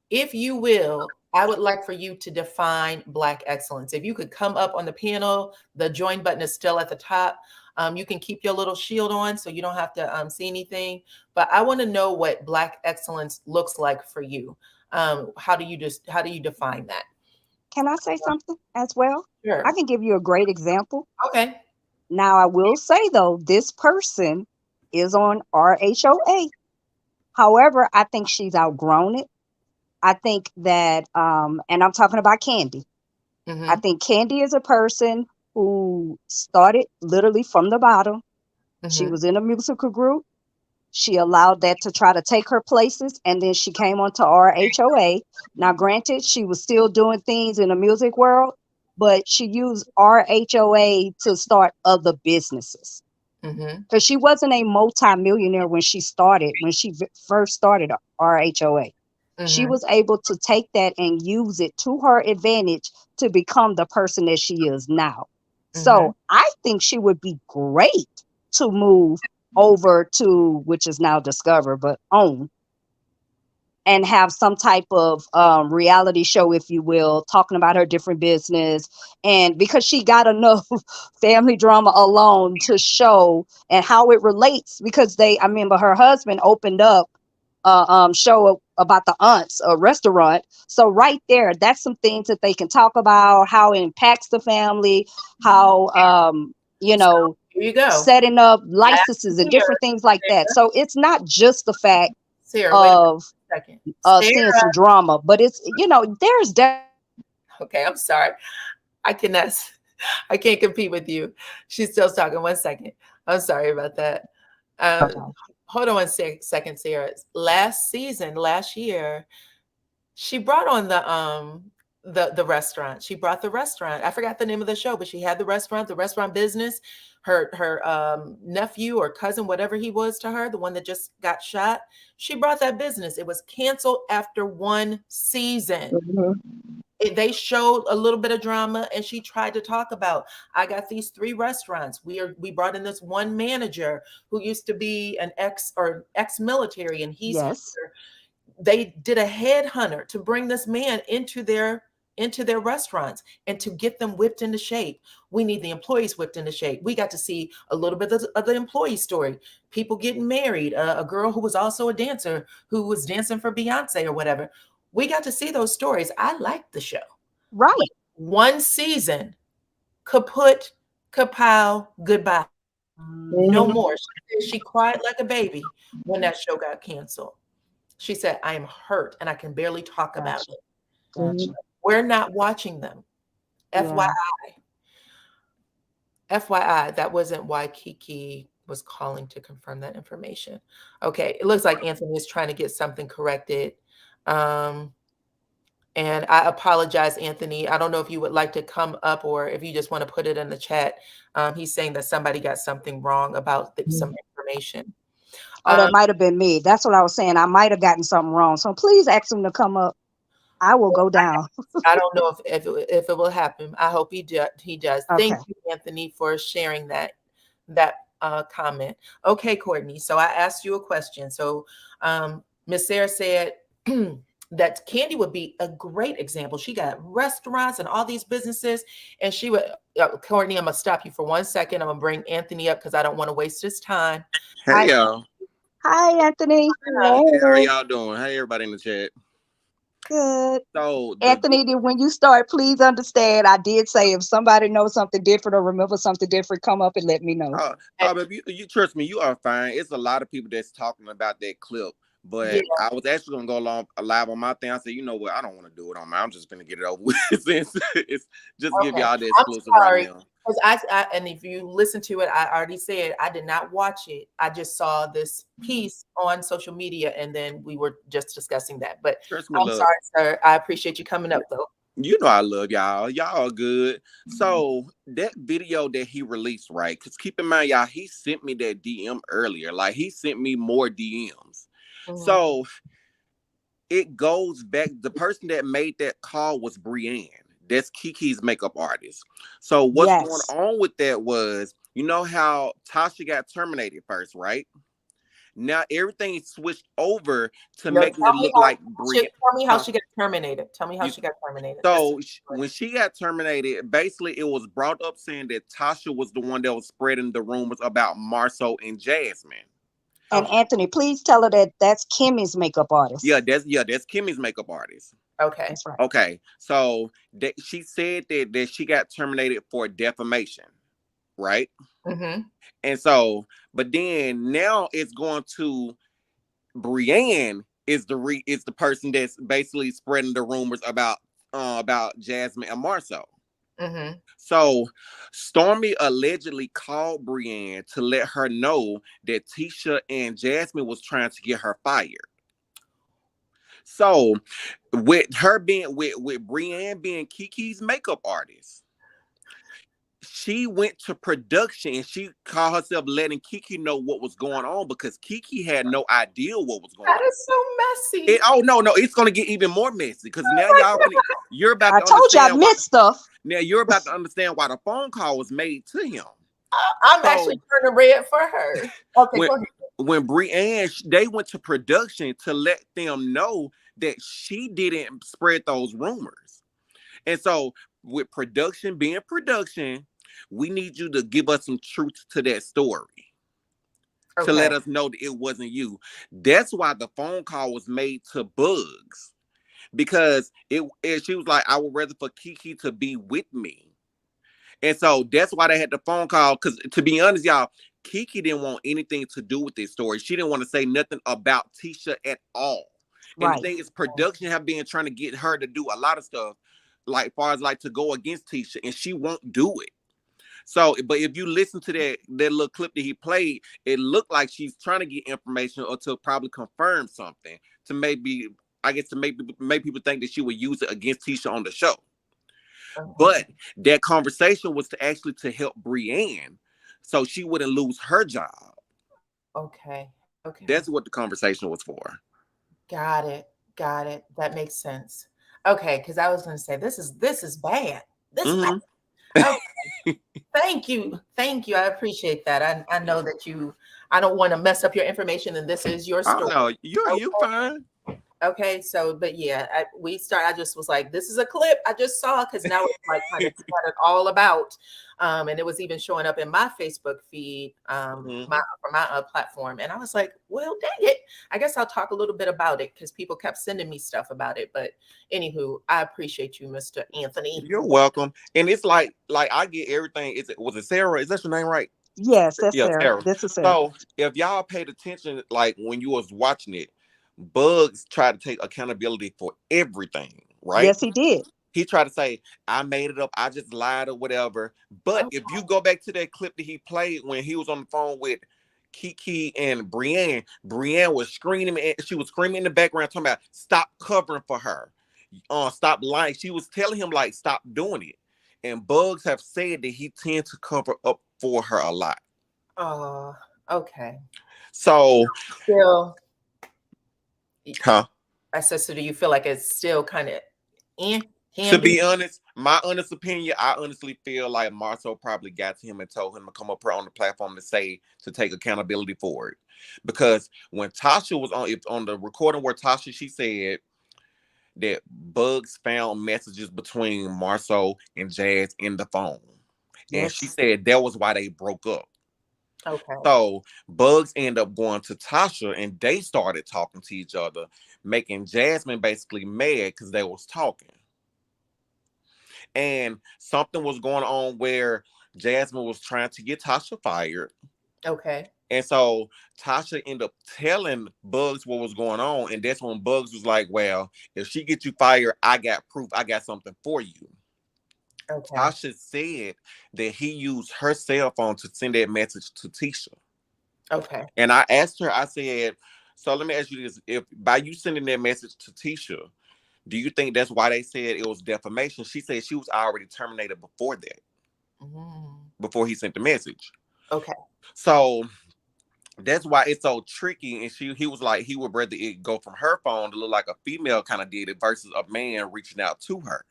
if you will, I would like for you to define Black excellence. If you could come up on the panel, the join button is still at the top. You can keep your little shield on so you don't have to see anything. But I want to know what Black excellence looks like for you. How do you define that? Can I say something as well? Sure. I can give you a great example. Okay. Now, I will say, though, this person is on RHOA. However, I think she's outgrown it. I think that, and I'm talking about Candy. Mhm. I think Candy is a person who started literally from the bottom. She Mhm. was in a musical group. She allowed that to try to take her places, and then she came onto RHOA. Now, granted, she was still doing things in the music world, but she used RHOA to start other businesses. Mhm. Because she wasn't a multimillionaire when she started, when she first started RHOA. She Mhm. was able to take that and use it to her advantage to become the person that she is now. Mhm. So I think she would be great to move over to, which is now Discover, but OWN, and have some type of reality show, if you will, talking about her different business. And because she got enough family drama alone to show and how it relates, because I remember her husband opened up a show about the aunts, a restaurant. So right there, that's some things that they can talk about, how it impacts the family, how, So here you go. setting up I asked licenses and Sarah. different things like that. So it's not just the fact Sarah, wait a of second. seeing Sarah. some drama, but it's, there's Okay, I'm sorry. I cannot. I can't compete with you. She's still talking. 1 second. I'm sorry about that. Hold on 1 second, Sarah. Last year, she brought on the restaurant. She brought the restaurant. I forgot the name of the show, but she had the restaurant business. Her nephew or cousin, whatever he was to her, the one that just got shot. She brought that business. It was canceled after 1 season. They showed a little bit of drama, and she tried to talk about, I got these 3 restaurants. We brought in this one manager who used to be an ex-military, and he's yes, here. They did a headhunter to bring this man into their restaurants and to get them whipped into shape. We need the employees whipped into shape. We got to see a little bit of the employee story, people getting married, a girl who was also a dancer who was dancing for Beyonce or whatever. We got to see those stories. I liked the show. right, 1 season, kaput, kapow, goodbye. No more. She cried like a baby when that show got canceled. She said, I am hurt and I can barely talk about gotcha, it. gotcha. We're not watching them. Yeah, FYI. FYI, that wasn't why Kiki was calling to confirm that information. Okay, it looks like Anthony is trying to get something corrected. And I apologize, Anthony. I don't know if you would like to come up or if you just want to put it in the chat. He's saying that somebody got something wrong about some information. oh, that might have been me. That's what I was saying. I might have gotten something wrong. So please ask him to come up. I will go down. I don't know if it will happen. I hope he does. Okay. Thank you, Anthony, for sharing that comment. Okay, Courtney. So I asked you a question. So Miss Sarah said that Candy would be a great example. She got restaurants and all these businesses, and she would. Courtney, I'm gonna stop you for 1 second. I'm gonna bring Anthony up because I don't want to waste his time. Hi, Hey y'all. hi, Anthony. Hey, how Hello. y'all doing? Hey everybody in the chat. Good. So Anthony, when you start, please understand. I did say if somebody knows something different or remember something different, come up and let me know. but you trust me, you are fine. It's a lot of people that's talking about that clip, Yeah. but I was actually gonna go along live on my thing. I said, you know what, I don't want to do it on my. I'm just gonna get it over with since it's just give Okay. y'all the I'm exclusive right sorry. now. Because and if you listen to it, I already said I did not watch it. I just saw this piece on social media, and then we were just discussing that. But Trust me, I'm love. sorry, sir. I appreciate you coming up, though. You know I love y'all. Y'all are good. So that video that he released, right? Because keep in mind, y'all, he sent me that DM earlier. Like he sent me more DMs. So it goes back. The person that made that call was Brienne. That's Kiki's makeup artist. So what's going Yes. on with that was, you know how Tasha got terminated first, right? Now everything switched over to No, making it look like Brienne. tell me how she got terminated. Tell me how she got terminated. So when she got terminated, basically it was brought up saying that Tasha was the one that was spreading the rumors about Marceau and Jasmine. And Anthony, please tell her that that's Kimmy's makeup artist. Yeah, that's Kimmy's makeup artist. Okay. That's right. Okay. So she said that she got terminated for defamation, right? Mm-hmm. And so, but then now it's going to Brienne is the person that's basically spreading the rumors about Jasmine and Marceau. Mm-hmm. So Stormy allegedly called Brienne to let her know that Tisha and Jasmine was trying to get her fired. So with her being with Brienne being Kiki's makeup artist, she went to production and she called herself letting Kiki know what was going on because Kiki had no idea what was going That on. is so messy. Oh no, it's gonna get even more messy because now you're about I to told you I understand missed stuff. now you're about to understand why the phone call was made to him. I'm So, actually turning red for her. Okay, go ahead. When Brienne, they went to production to let them know that she didn't spread those rumors. And so with production being production, we need you to give us some truth to that story. To let us know that it wasn't you. That's why the phone call was made to Bugs. Because she was like, I would rather for Kiki to be with me. And so that's why they had the phone call. Because to be honest, y'all, Kiki didn't want anything to do with this story. She didn't want to say nothing about Tisha at all. And the thing is, production have been trying to get her to do a lot of stuff, like far as like to go against Tisha, and she won't do it. So, but if you listen to that little clip that he played, it looked like she's trying to get information or to probably confirm something to maybe, I guess, to make people think that she would use it against Tisha on the show. But that conversation was to help Brienne so she wouldn't lose her job. Okay. That's what the conversation was for. Got it. That makes sense. Okay, because I was going to say this is bad. This is bad. Okay. Thank you. I appreciate that. I know that I don't want to mess up your information, and this is your story. Oh no, you fine. Okay, so but yeah, I just was like, this is a clip I just saw because now it's like kind of scattered all about, and it was even showing up in my Facebook feed, for my platform, and I was like, well, dang it, I guess I'll talk a little bit about it because people kept sending me stuff about it. But anywho, I appreciate you, Mr. Anthony. You're welcome. And it's like I get everything. Was it Sarah? Is that your name right? Yes, that's Sarah. This is Sarah. So if y'all paid attention, like when you was watching it, Bugs tried to take accountability for everything, right? Yes, he did. He tried to say, I made it up, I just lied or whatever. But if you go back to that clip that he played when he was on the phone with Kiki and Brienne was screaming, and she was screaming in the background talking about stop covering for her. Stop lying. She was telling him like stop doing it. And Bugs have said that he tends to cover up for her a lot. Oh, okay. So still, I said, so do you feel like it's still kind of to be honest, my honest opinion, I honestly feel like Marceau probably got to him and told him to come up here on the platform to take accountability for it. Because when Tasha was on the recording where she said that Bugs found messages between Marceau and Jazz in the phone. Yes. And she said that was why they broke up. Okay. So Bugs ended up going to Tasha and they started talking to each other, making Jasmine basically mad because they was talking. And something was going on where Jasmine was trying to get Tasha fired. Okay. And so Tasha ended up telling Bugs what was going on. And that's when Bugs was like, well, if she gets you fired, I got proof. I got something for you. Okay. Tasha said that he used her cell phone to send that message to Tisha. Okay. And I asked her, I said, so let me ask you this. If by you sending that message to Tisha, do you think that's why they said it was defamation? She said she was already terminated before that. Before he sent the message. Okay. So that's why it's so tricky. And he was like, he would rather it go from her phone to look like a female kind of did it versus a man reaching out to her.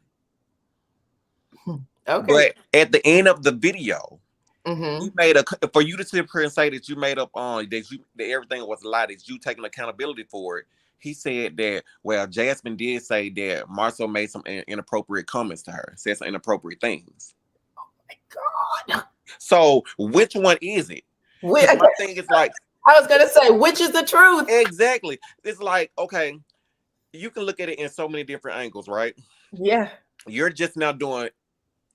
Okay. But at the end of the video, you made for you to sit here and say that you made up on that everything was a lie, that you taking accountability for it. He said that, well, Jasmine did say that Marceau made some inappropriate comments to her, said some inappropriate things. Oh my God. So which one is it? My thing is like, I was gonna say, which is the truth? Exactly. It's like, okay, you can look at it in so many different angles, right? Yeah. You're just now doing,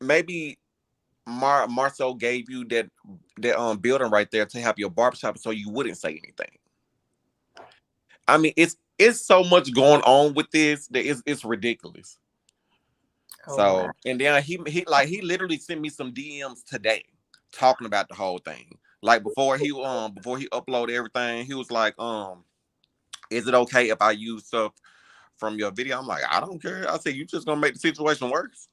maybe Marceau gave you that building right there to have your barbershop so you wouldn't say anything. I mean, it's so much going on with this that it's ridiculous. Oh, So wow. and then he literally sent me some DMs today talking about the whole thing. Like before he uploaded everything, he was like, is it okay if I use stuff from your video? I'm like, I don't care. I said, you just gonna make the situation worse.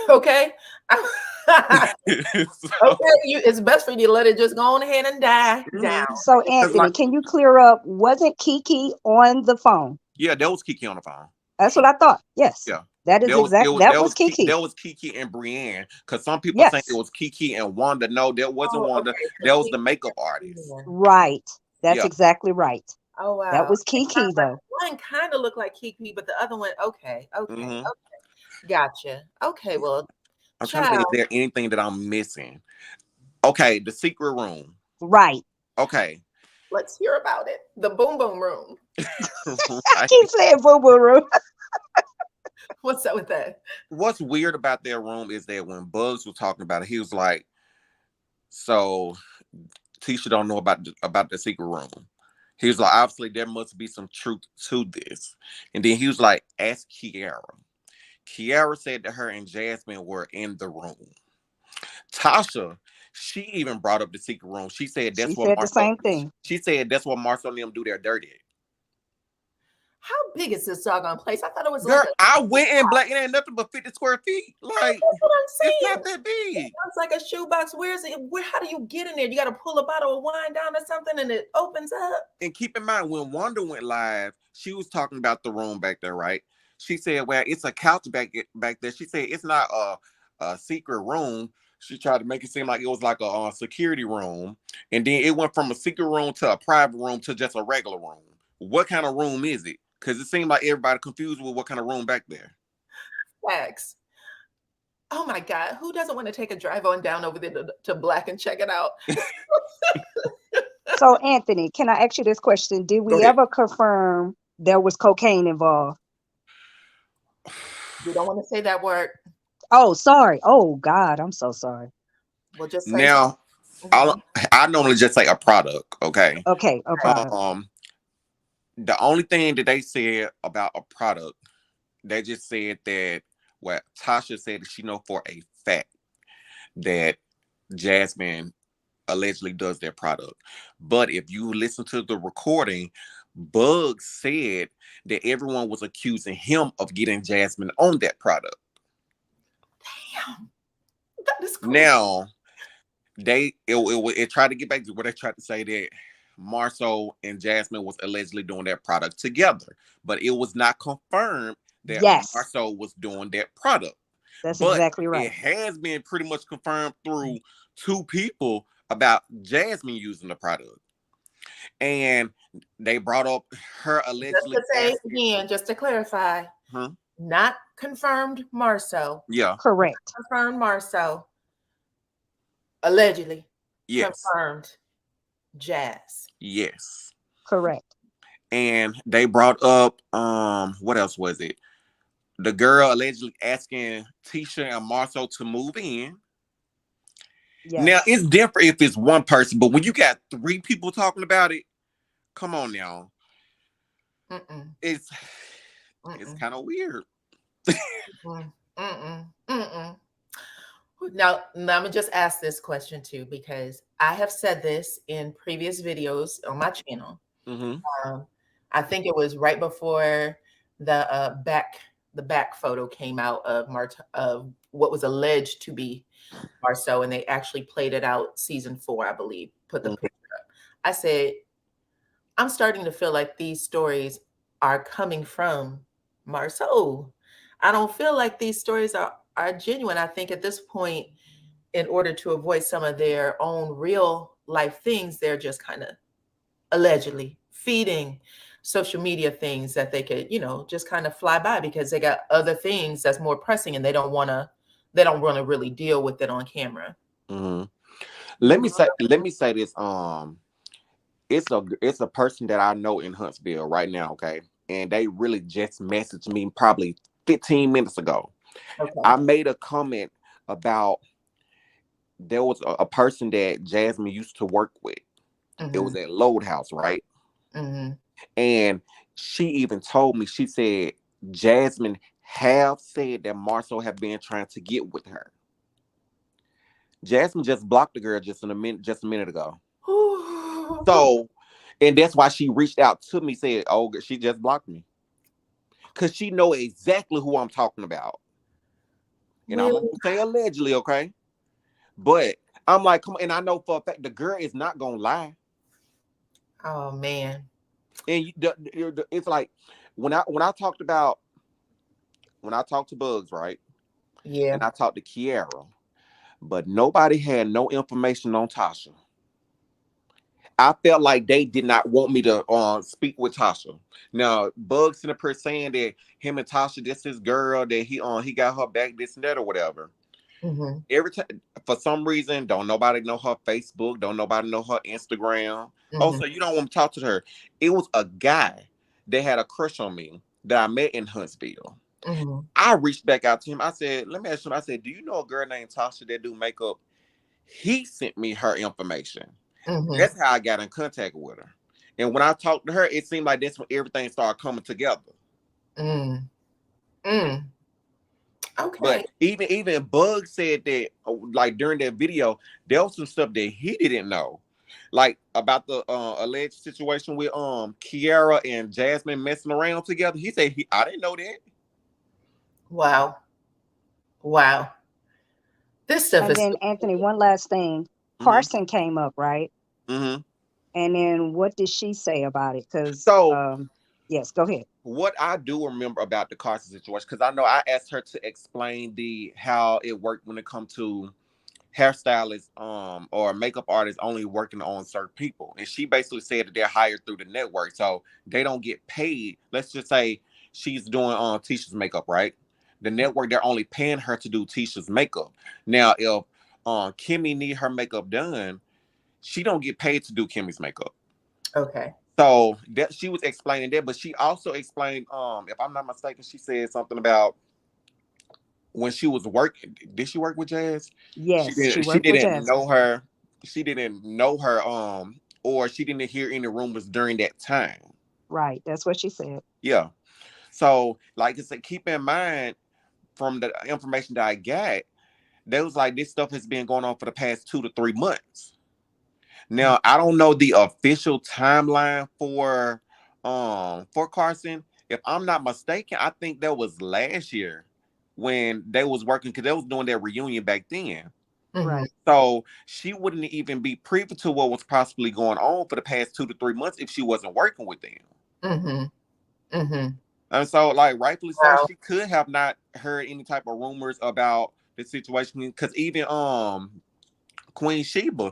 Okay. So, Okay, it's best for you to let it just go on ahead and die down. So Anthony, can you clear up? Wasn't Kiki on the phone? Yeah, that was Kiki on the phone. That's what I thought. Yes. Yeah. That is exactly that was Kiki. That was Kiki and Brienne. Because some people think it was Kiki and Wanda. No, that wasn't Wanda. Okay. That was the makeup artist. Right. That's exactly right. Oh wow. That was Kiki though. One kind of looked like Kiki, but the other one, okay. Gotcha. Okay, well, I'm trying to think, is there anything that I'm missing? Okay, the secret room. Right. Okay. Let's hear about it. The boom boom room. I keep saying boom boom room. What's up with that? What's weird about their room is that when Bugs was talking about it, he was like, so Tisha don't know about the secret room. He was like, obviously there must be some truth to this. And then he was like, ask Kiara. Kiara said that her and Jasmine were in the room. Tasha, she even brought up the secret room. She said that's what the same thing. She said that's what Marcel and them do their dirty. How big is this doggone place? I thought it was Girl, like I went in black. It ain't nothing but 50 square feet. Like, that's what I'm saying. It's not that big. It's like a shoebox. Where is it? How do you get in there? You got to pull a bottle of wine down or something, and it opens up. And keep in mind, when Wanda went live, she was talking about the room back there, right? She said, well, it's a couch back there. She said it's not a secret room. She tried to make it seem like it was like a security room. And then it went from a secret room to a private room to just a regular room. What kind of room is it? Because it seemed like everybody confused with what kind of room back there. Facts. Oh my God. Who doesn't want to take a drive on down over there to Black and check it out? So Anthony, can I ask you this question? Did we ever confirm there was cocaine involved? We don't want to say that word. Oh, sorry. Oh God, I'm so sorry. We'll just say now, I normally just say a product, okay? Okay, a product. The only thing that they said about a product, they just said that, well, Tasha said that she know for a fact that Jasmine allegedly does their product. But if you listen to the recording, Bugs said that everyone was accusing him of getting Jasmine on that product. Damn. That is crazy. Now, it tried to get back to where they tried to say that Marcel and Jasmine was allegedly doing that product together, but it was not confirmed that Marcel was doing that product. That's exactly right. It has been pretty much confirmed through two people about Jasmine using the product. And they brought up her allegedly. Just to say again, just to clarify, not confirmed Marcel. Yeah. Correct. Confirmed Marcel. Allegedly. Yes. Confirmed Jazz. Yes. Correct. And they brought up what else was it? The girl allegedly asking Tisha and Marcel to move in. Yes. Now it's different if it's one person, but when you got three people talking about it, come on now. It's kind of weird. Now, let me just ask this question too, because I have said this in previous videos on my channel. I think it was right before the back photo came out of what was alleged to be Marcel, and they actually played it out season 4, I believe. Put the picture up. I said, I'm starting to feel like these stories are coming from Marcel. I don't feel like these stories are genuine. I think at this point, in order to avoid some of their own real life things, they're just kind of allegedly feeding social media things that they could, just kind of fly by because they got other things that's more pressing and they don't want to really deal with it on camera. Let me say this. It's a person that I know in Huntsville right now, okay? And they really just messaged me probably 15 minutes ago. Okay. I made a comment about there was a person that Jasmine used to work with. It was at Load House, right? And she even told me, she said Jasmine have said that Marcel have been trying to get with her. Jasmine just blocked the girl just a minute ago. So, and that's why she reached out to me, said, "Oh, she just blocked me," because she know exactly who I'm talking about. And I'm gonna say allegedly, okay? But I'm like, come on, and I know for a fact the girl is not gonna lie. Oh man. And it's like when I talked to Bugs, right? Yeah. And I talked to Kiara, but nobody had no information on Tasha. I felt like they did not want me to speak with Tasha. Now, Bugs in the per saying that him and Tasha, this his girl, that he got her back, this and that or whatever. Mm-hmm. Every time, for some reason, don't nobody know her Facebook, don't nobody know her Instagram. Mm-hmm. Oh, so you don't want to talk to her. It was a guy that had a crush on me that I met in Huntsville. Mm-hmm. I reached back out to him. I said, let me ask you, I said, do you know a girl named Tasha that do makeup? He sent me her information. Mm-hmm. That's how I got in contact with her. And when I talked to her, it seemed like that's when everything started coming together. Mm. Mm. Okay. But even Bug said that, like during that video, there was some stuff that he didn't know, like about the alleged situation with Kiara and Jasmine messing around together. He said I didn't know that. Wow. This stuff And is. then Anthony, one last thing. Carson came up, right? Mm-hmm. And then what did she say about it? Because yes, go ahead. What I do remember about the Carson situation, because I know I asked her to explain how it worked when it comes to hairstylists or makeup artists only working on certain people, and she basically said that they're hired through the network, so they don't get paid. Let's just say she's doing Tisha's makeup, right? The network, they're only paying her to do Tisha's makeup. Now, if Kimmy need her makeup done, she don't get paid to do Kimmy's makeup. Okay. So that she was explaining that, but she also explained, if I'm not mistaken, she said something about when she was working. Did she work with Jazz? Yes, she worked with didn't Jazz. know her. She didn't know her, or she didn't hear any rumors during that time. Right, that's what she said. Yeah. So, like I said, keep in mind from the information that I got, there was like this stuff has been going on for the past 2 to 3 months. Now, I don't know the official timeline for Carson. If I'm not mistaken, I think that was last year when they was working, because they was doing their reunion back then. Mm-hmm. Right. So she wouldn't even be privy to what was possibly going on for the past 2 to 3 months if she wasn't working with them. Mm-hmm. Mm-hmm. And so, like, rightfully so, she could have not heard any type of rumors about the situation, because even Queen Sheba,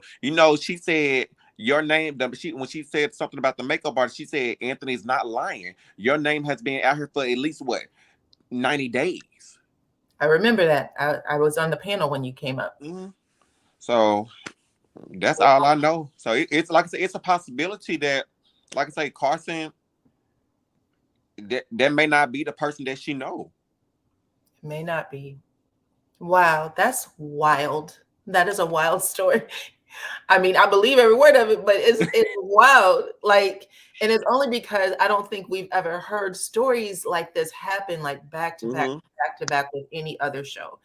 she said your name. When she said something about the makeup artist, she said Anthony's not lying. Your name has been out here for at least 90 days. I remember that. I was on the panel when you came up. Mm-hmm. So that's all I know. So it's like I said, it's a possibility that, like I say, Carson, that may not be the person that she know. It may not be. Wow, that's wild. That is a wild story. I mean, I believe every word of it, but it's wild. Like, and it's only because I don't think we've ever heard stories like this happen, like back to back with any other show.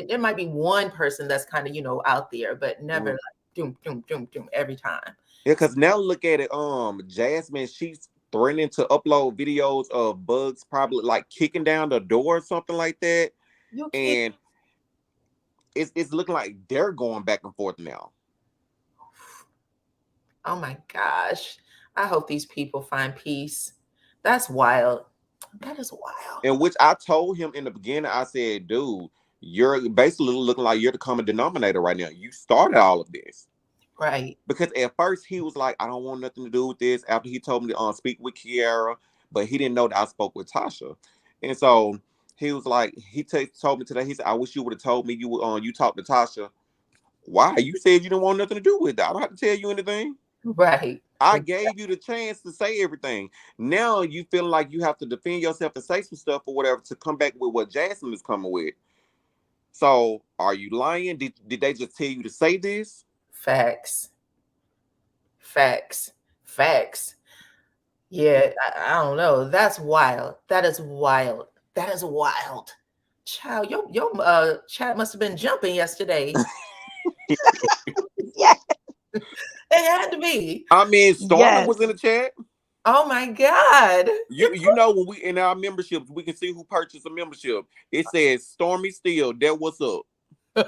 There might be one person that's kind of, out there, but never like doom, doom, doom, doom every time. Yeah, because now look at it. Jasmine, she's threatening to upload videos of Bugs probably like kicking down the door or something like that. And it's looking like they're going back and forth now. Oh my gosh. I hope these people find peace. That's wild. That is wild. In which I told him in the beginning, I said, dude, you're basically looking like you're the common denominator right now. You started all of this. Right. Because at first he was like, I don't want nothing to do with this, after he told me to speak with Kiara, but he didn't know that I spoke with Tasha. And so he was like, he told me today, he said, I wish you would have told me you talked to Tasha. Why? You said you didn't want nothing to do with it. I don't have to tell you anything. Right. I gave you the chance to say everything. Now you feel like you have to defend yourself and say some stuff or whatever to come back with what Jasmine is coming with. So are you lying? Did they just tell you to say this? Facts. Yeah, I don't know. That's wild. That is wild. That is wild. Child, your chat must have been jumping yesterday. Yeah. It had to be. I mean, Stormy Yes. was in the chat. Oh my God. You know, when we in our memberships, we can see who purchased a membership. It says Stormy Steele. That what's up. You're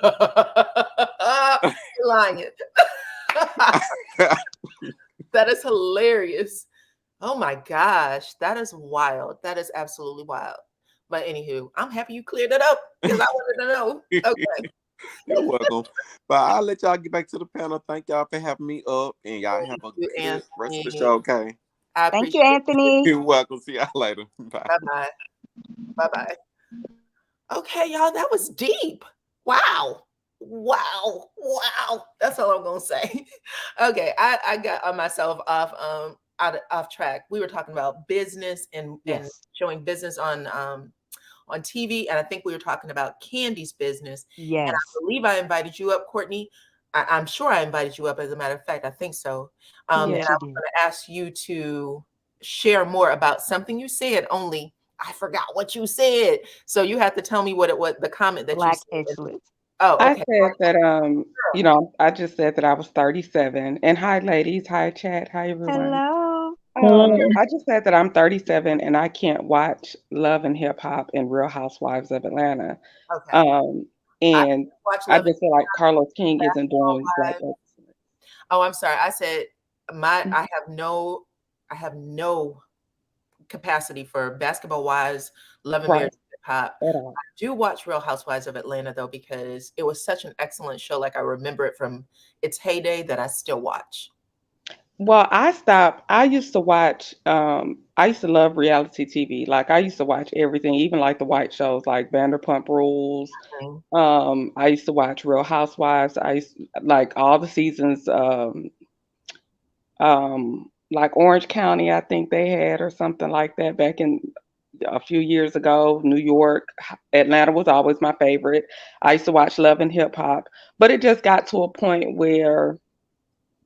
lying. That is hilarious. Oh my gosh, that is wild. That is absolutely wild. But anywho, I'm happy you cleared it up because I wanted to know. Okay. You're welcome. But I'll let y'all get back to the panel. Thank y'all for having me up, and y'all have a you, good rest of the Anthony. show. Okay. I Thank appreciate you, Anthony. You're welcome. See y'all later. Bye. Bye-bye. Bye-bye. Okay, y'all, that was deep. Wow. Wow. Wow. That's all I'm gonna say. Okay, I got myself off track. We were talking about business and showing business on TV, and I think we were talking about Candy's business. Yes. And I believe I invited you up, Courtney. I'm sure I invited you up, as a matter of fact. I think so. Yes, and I you was did. going to ask you to share more about something you said, only I forgot what you said. So you have to tell me what the comment that Black you said. excellence. Oh, I okay. said that, you know, I just said that I was 37. And hi, ladies. Hi, chat. Hi, everyone. Hello. I just said that I'm 37 and I can't watch Love and Hip Hop and Real Housewives of Atlanta. Okay. And Watch I Love just feel like Carlos King isn't Basketball doing Black Wives. excellence. Oh, I'm sorry. I said I have no capacity for Basketball Wives, Love and Right. Marriage, Hip Hop. At all. I do watch Real Housewives of Atlanta though, because it was such an excellent show. Like I remember it from its heyday that I still watch. Well, I stopped. I used to watch, I used to love reality TV. Like I used to watch everything, even like the white shows like Vanderpump Rules. I used to watch Real Housewives. I used like all the seasons, like Orange County, I think they had or something like that back in a few years ago. New York, Atlanta was always my favorite. I used to watch Love and Hip Hop, but it just got to a point where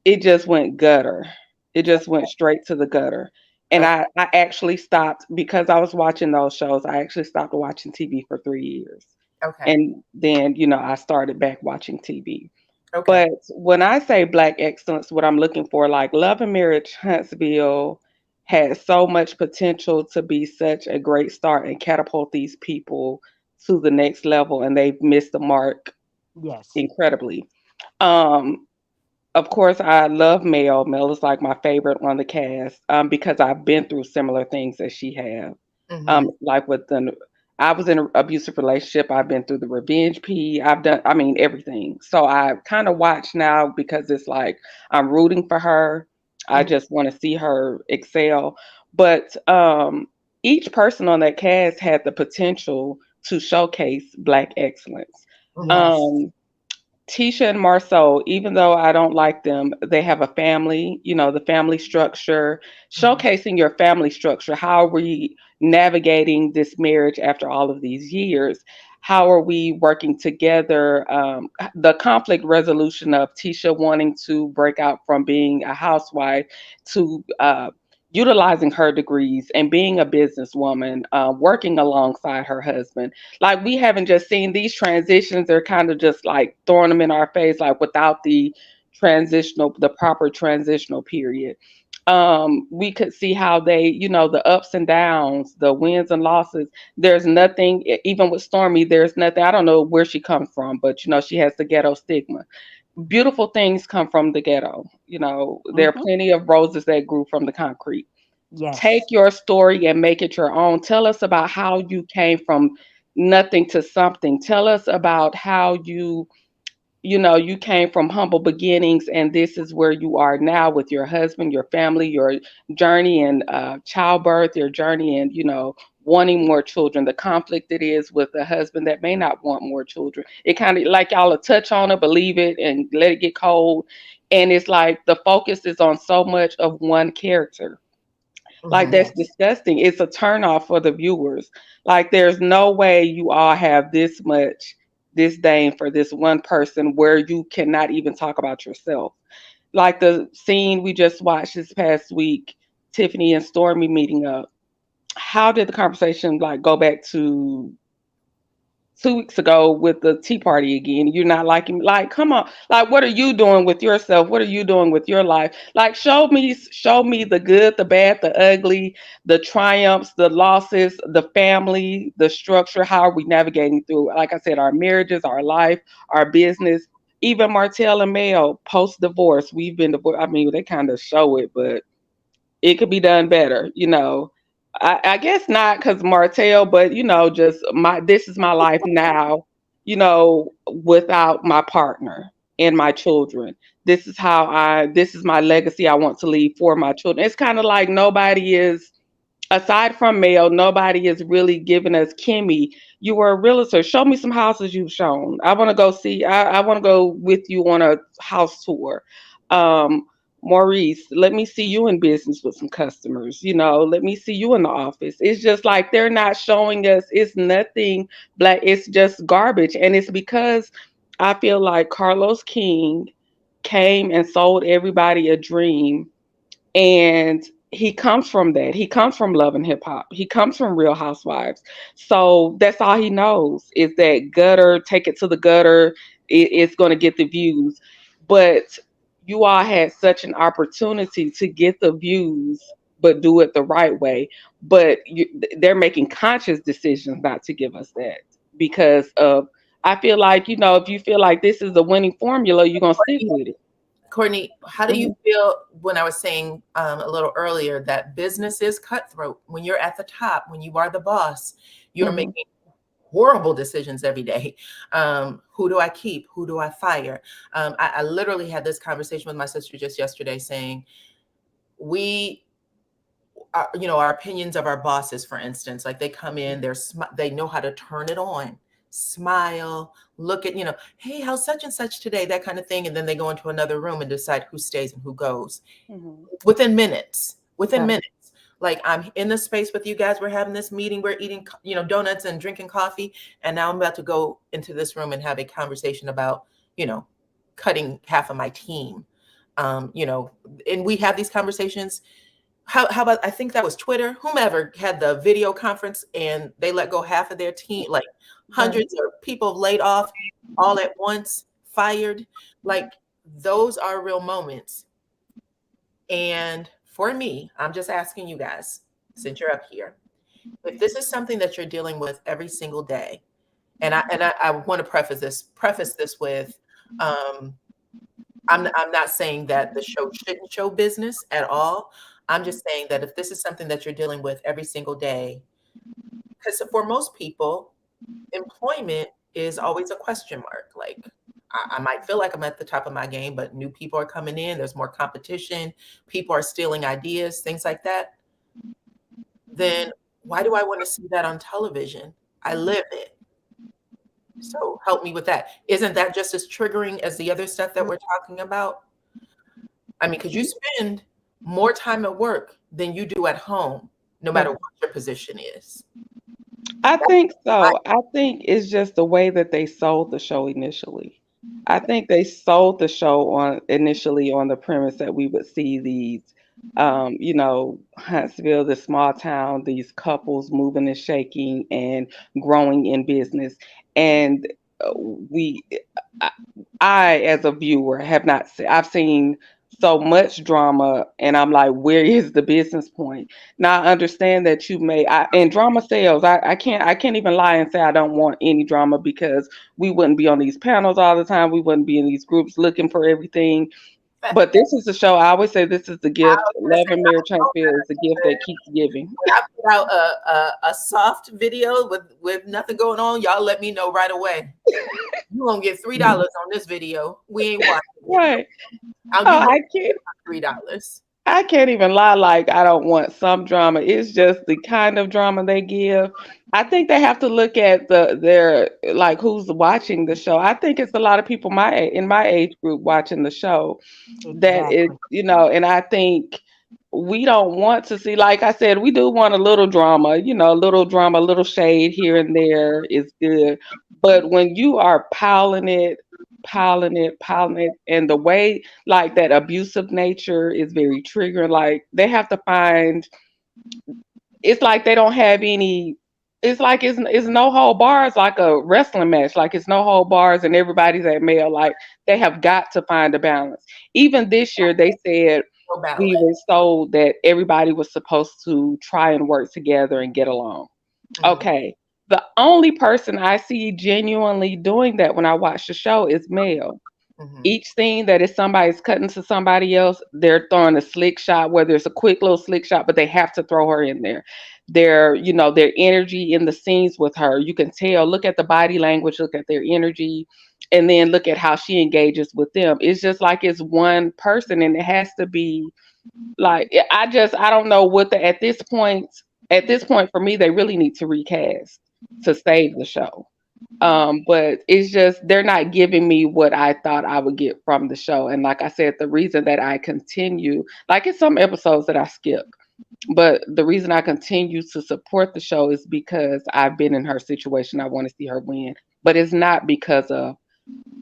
it just went gutter. It just went straight to the gutter. And I actually stopped because I was watching those shows. I actually stopped watching TV for 3 years. Okay. And then, you know, I started back watching TV. Okay. But when I say Black excellence, what I'm looking for, like Love and Marriage Huntsville had so much potential to be such a great start and catapult these people to the next level, and they've missed the mark Yes. incredibly. Of course, I love Mel. Mel is like my favorite on the cast because I've been through similar things that she have. Like I was in an abusive relationship. I've been through the revenge P. I've done, I mean, everything. So I kind of watch now because it's like I'm rooting for her. I just want to see her excel. But each person on that cast had the potential to showcase Black excellence. Yes. Tisha and Marceau, even though I don't like them, they have a family, you know, the family structure, showcasing your family structure. How are we navigating this marriage after all of these years? How are we working together? The conflict resolution of Tisha wanting to break out from being a housewife to utilizing her degrees and being a businesswoman, working alongside her husband. Like we haven't just seen these transitions, they're kind of just like throwing them in our face, like without the proper transitional period. We could see how they, you know, the ups and downs, the wins and losses. There's nothing, even with Stormy, there's nothing, I don't know where she comes from, but you know, she has the ghetto stigma. Beautiful things come from the ghetto. You know, there are plenty of roses that grew from the concrete. Yes. Take your story and make it your own. Tell us about how you came from nothing to something. Tell us about how you know, you came from humble beginnings and this is where you are now with your husband, your family, your journey in childbirth, your journey in, you know, wanting more children, the conflict it is with a husband that may not want more children. It kind of like y'all will touch on it, believe it, and let it get cold. And it's like the focus is on so much of one character. Like that's disgusting. It's a turnoff for the viewers. Like there's no way you all have this much disdain for this one person where you cannot even talk about yourself. Like the scene we just watched this past week, Tiffany and Stormy meeting up. how did the conversation like go back to 2 weeks ago with the tea party again? You're not liking, like, come on, like, what are you doing with yourself? What are you doing with your life? Like, show me the good, the bad, the ugly, the triumphs, the losses, the family, the structure. How are we navigating through, like I said, our marriages, our life, our business? Even Martell and Mel post divorce, we've been divorced. I mean, they kind of show it, but it could be done better, you know. I guess not because Martell, but you know, just this is my life now, you know, without my partner and my children. This is my legacy I want to leave for my children. It's kind of like nobody is, aside from Mel, nobody is really giving us, Kimmy, you were a realtor. Show me some houses you've shown. I want to go see, I want to go with you on a house tour. Um, Maurice, let me see you in business with some customers. You know, let me see you in the office. It's just like they're not showing us, it's nothing black, it's just garbage. And it's because I feel like Carlos King came and sold everybody a dream, and he comes from that. He comes from Love and Hip Hop. He comes from Real Housewives. So that's all he knows is that gutter, take it to the gutter. It's going to get the views. But you all had such an opportunity to get the views, but do it the right way. But they're making conscious decisions not to give us that because of, I feel like, you know, if you feel like this is the winning formula, you're going to stick with it. Courtney, how do you feel when I was saying a little earlier that business is cutthroat? When you're at the top, when you are the boss, you're making horrible decisions every day. Who do I keep? Who do I fire? I literally had this conversation with my sister just yesterday saying, we are, you know, our opinions of our bosses, for instance, like they come in, they know how to turn it on, smile, look at, you know, hey, how's such and such today, that kind of thing. And then they go into another room and decide who stays and who goes within minutes, Like, I'm in the space with you guys. We're having this meeting. We're eating, you know, donuts and drinking coffee. And now I'm about to go into this room and have a conversation about, you know, cutting half of my team. You know, and we have these conversations. How about, I think that was Twitter, whomever had the video conference and they let go half of their team, like hundreds of people laid off all at once, fired. Like, those are real moments. And for me, I'm just asking you guys, since you're up here, if this is something that you're dealing with every single day, and I want to preface this with, I'm not saying that the show shouldn't show business at all. I'm just saying that if this is something that you're dealing with every single day, because for most people, employment is always a question mark. Like, I might feel like I'm at the top of my game, but new people are coming in. There's more competition. People are stealing ideas, things like that. Then why do I want to see that on television? I live it. So help me with that. Isn't that just as triggering as the other stuff that we're talking about? I mean, because you spend more time at work than you do at home, no matter what your position is. I think so. I think it's just the way that they sold the show initially. I think they sold the show initially on the premise that we would see these, you know, Huntsville, the small town, these couples moving and shaking and growing in business. And I, as a viewer, have not. I've seen so much drama, and I'm like, where is the business point? Now I understand that you may, and drama sales. I can't even lie and say I don't want any drama because we wouldn't be on these panels all the time. We wouldn't be in these groups looking for everything. But this is the show. I always say this is the gift. Love and Marriage Huntsville is the gift that keeps giving. When I put out a soft video with nothing going on, y'all let me know right away. You're gonna get $3 on this video. We ain't watching it. Right. I can't $3. I can't even lie, like I don't want some drama. It's just the kind of drama they give. I think they have to look at their like who's watching the show. I think it's a lot of people in my age group watching the show. That is, you know, and I think we don't want to see, like I said, we do want a little drama, you know, a little shade here and there is good. But when you are piling it, and the way like that abusive nature is very triggering, like they have to find it's like they don't have any. It's like it's no hold bars, like a wrestling match. Like it's no hold bars, and everybody's at male. Like they have got to find a balance. Even this year, they said No we balance. were told that everybody was supposed to try and work together and get along. Okay. The only person I see genuinely doing that when I watch the show is Mel. Each scene that is somebody's cutting to somebody else, they're throwing a slick shot, whether it's a quick little slick shot, but they have to throw her in there. Their energy in the scenes with her, you can tell. Look at the body language, look at their energy, and then look at how she engages with them. It's just like it's one person, and it has to be like I don't know what the at this point for me they really need to recast to save the show. But it's just they're not giving me what I thought I would get from the show. And like I said, the reason that I continue, like it's some episodes that I skip, but the reason I continue to support the show is because I've been in her situation. I want to see her win, but it's not because of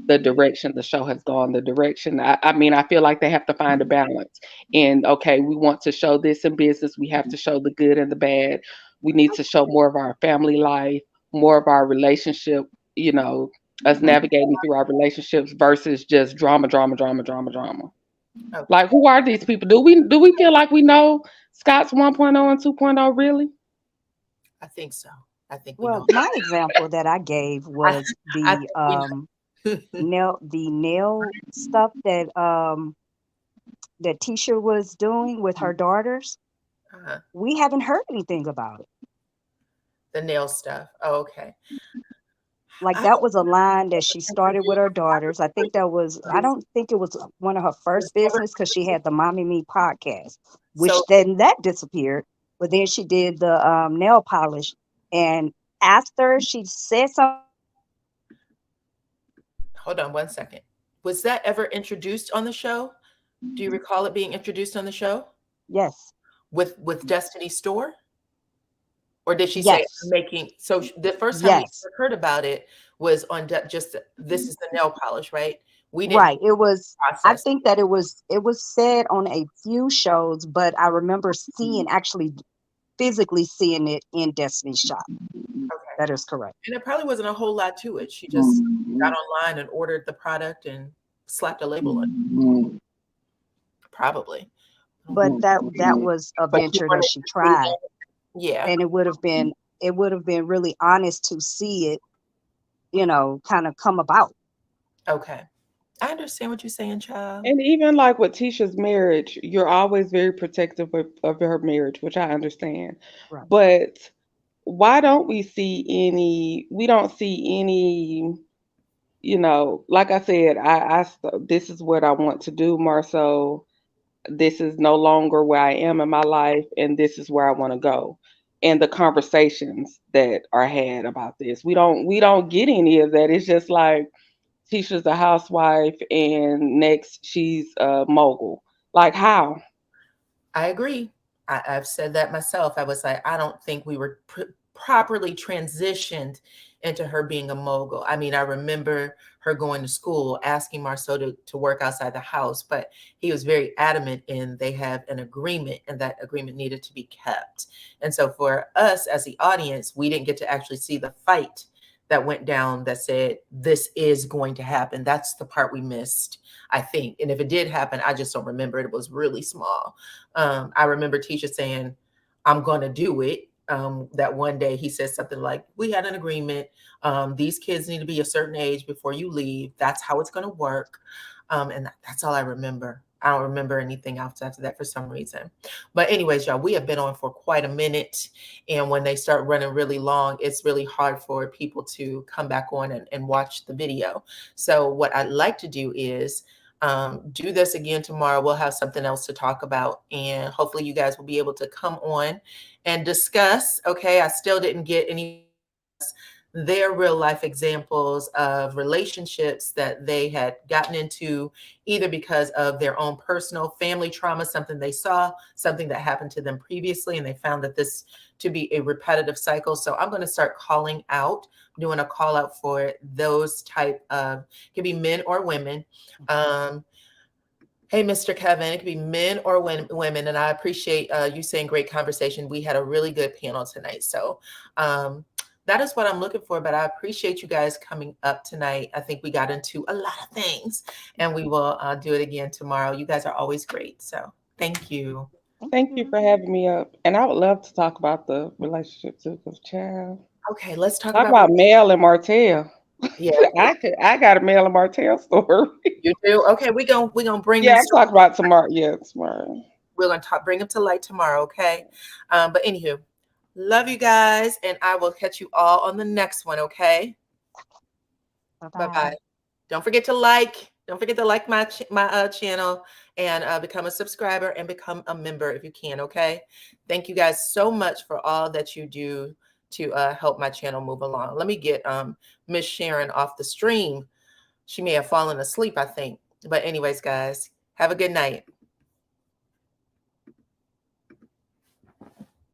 the direction the show has gone. The direction, I mean, I feel like they have to find a balance. And okay, we want to show this in business. We have to show the good and the bad. We need to show more of our family life, more of our relationship, us navigating through our relationships versus just drama, drama, drama, drama, drama. Okay. Like, who are these people? Do we feel like we know Scott's 1.0 and 2.0 really? I think so. I think Well, my example that I gave was the nail stuff that that Tisha was doing with her daughters. We haven't heard anything about it. The nail stuff. Oh, okay. Like that was a line that she started with her daughters. I don't think it was one of her first business because she had the Mommy Me podcast, which then that disappeared. But then she did the nail polish. And after she said something. Hold on 1 second. Was that ever introduced on the show? Do you recall it being introduced on the show? Yes. With Destiny Store? Or did she say making? So the first time we heard about it was on just this is the nail polish, right? We didn't. Right. It was. I think that it was said on a few shows, but I remember actually physically seeing it in Destiny's shop. Okay, that is correct. And there probably wasn't a whole lot to it. She just got online and ordered the product and slapped a label on it. Probably. But that was a venture that she tried. Yeah. And it would have been really honest to see it, kind of come about. Okay. I understand what you're saying, child. And even like with Tisha's marriage, you're always very protective of her marriage, which I understand. Right. But why don't we see any, like I said, this is what I want to do, Marceau. This is no longer where I am in my life, and this is where I want to go. And the conversations that are had about this, we don't get any of that. It's just like Tisha's a housewife, and next she's a mogul. Like how? I agree. I've said that myself. I was like, I don't think we were properly transitioned into her being a mogul. I mean, I remember her going to school, asking Marceau to work outside the house, but he was very adamant in they have an agreement and that agreement needed to be kept. And so for us as the audience, we didn't get to actually see the fight that went down that said, this is going to happen. That's the part we missed, I think. And if it did happen, I just don't remember it. It was really small. I remember Tisha saying, I'm going to do it. That one day he said something like, we had an agreement. These kids need to be a certain age before you leave. That's how it's going to work. And that's all I remember. I don't remember anything else after that for some reason. But anyways, y'all, we have been on for quite a minute. And when they start running really long, it's really hard for people to come back on and watch the video. So what I'd like to do is do this again tomorrow. We'll have something else to talk about. And hopefully you guys will be able to come on and discuss. Okay, I still didn't get any their real life examples of relationships that they had gotten into either because of their own personal family trauma, something they saw, something that happened to them previously, and they found that this to be a repetitive cycle. So I'm going to start calling out, doing a call out for those type of, could be men or women, Hey, Mr. Kevin, it could be men or women, and I appreciate you saying great conversation. We had a really good panel tonight. So that is what I'm looking for, but I appreciate you guys coming up tonight. I think we got into a lot of things, and we will do it again tomorrow. You guys are always great. So thank you. Thank you for having me up. And I would love to talk about the relationship too, because child. Okay, let's talk Talk about about Mel and Martell. Yeah, I got a Mel and Martell story. you do. Okay, we're gonna bring Yeah, this. I'll talk about tomorrow. Yeah, tomorrow. We're gonna bring them to light tomorrow. Okay, but anywho, love you guys, and I will catch you all on the next one. Okay. Bye-bye. Bye-bye. Don't forget to like. Don't forget to like my channel and become a subscriber and become a member if you can. Okay. Thank you guys so much for all that you do to help my channel move along. Let me get Miss Sharon off the stream. She may have fallen asleep, I think. But anyways, guys, have a good night.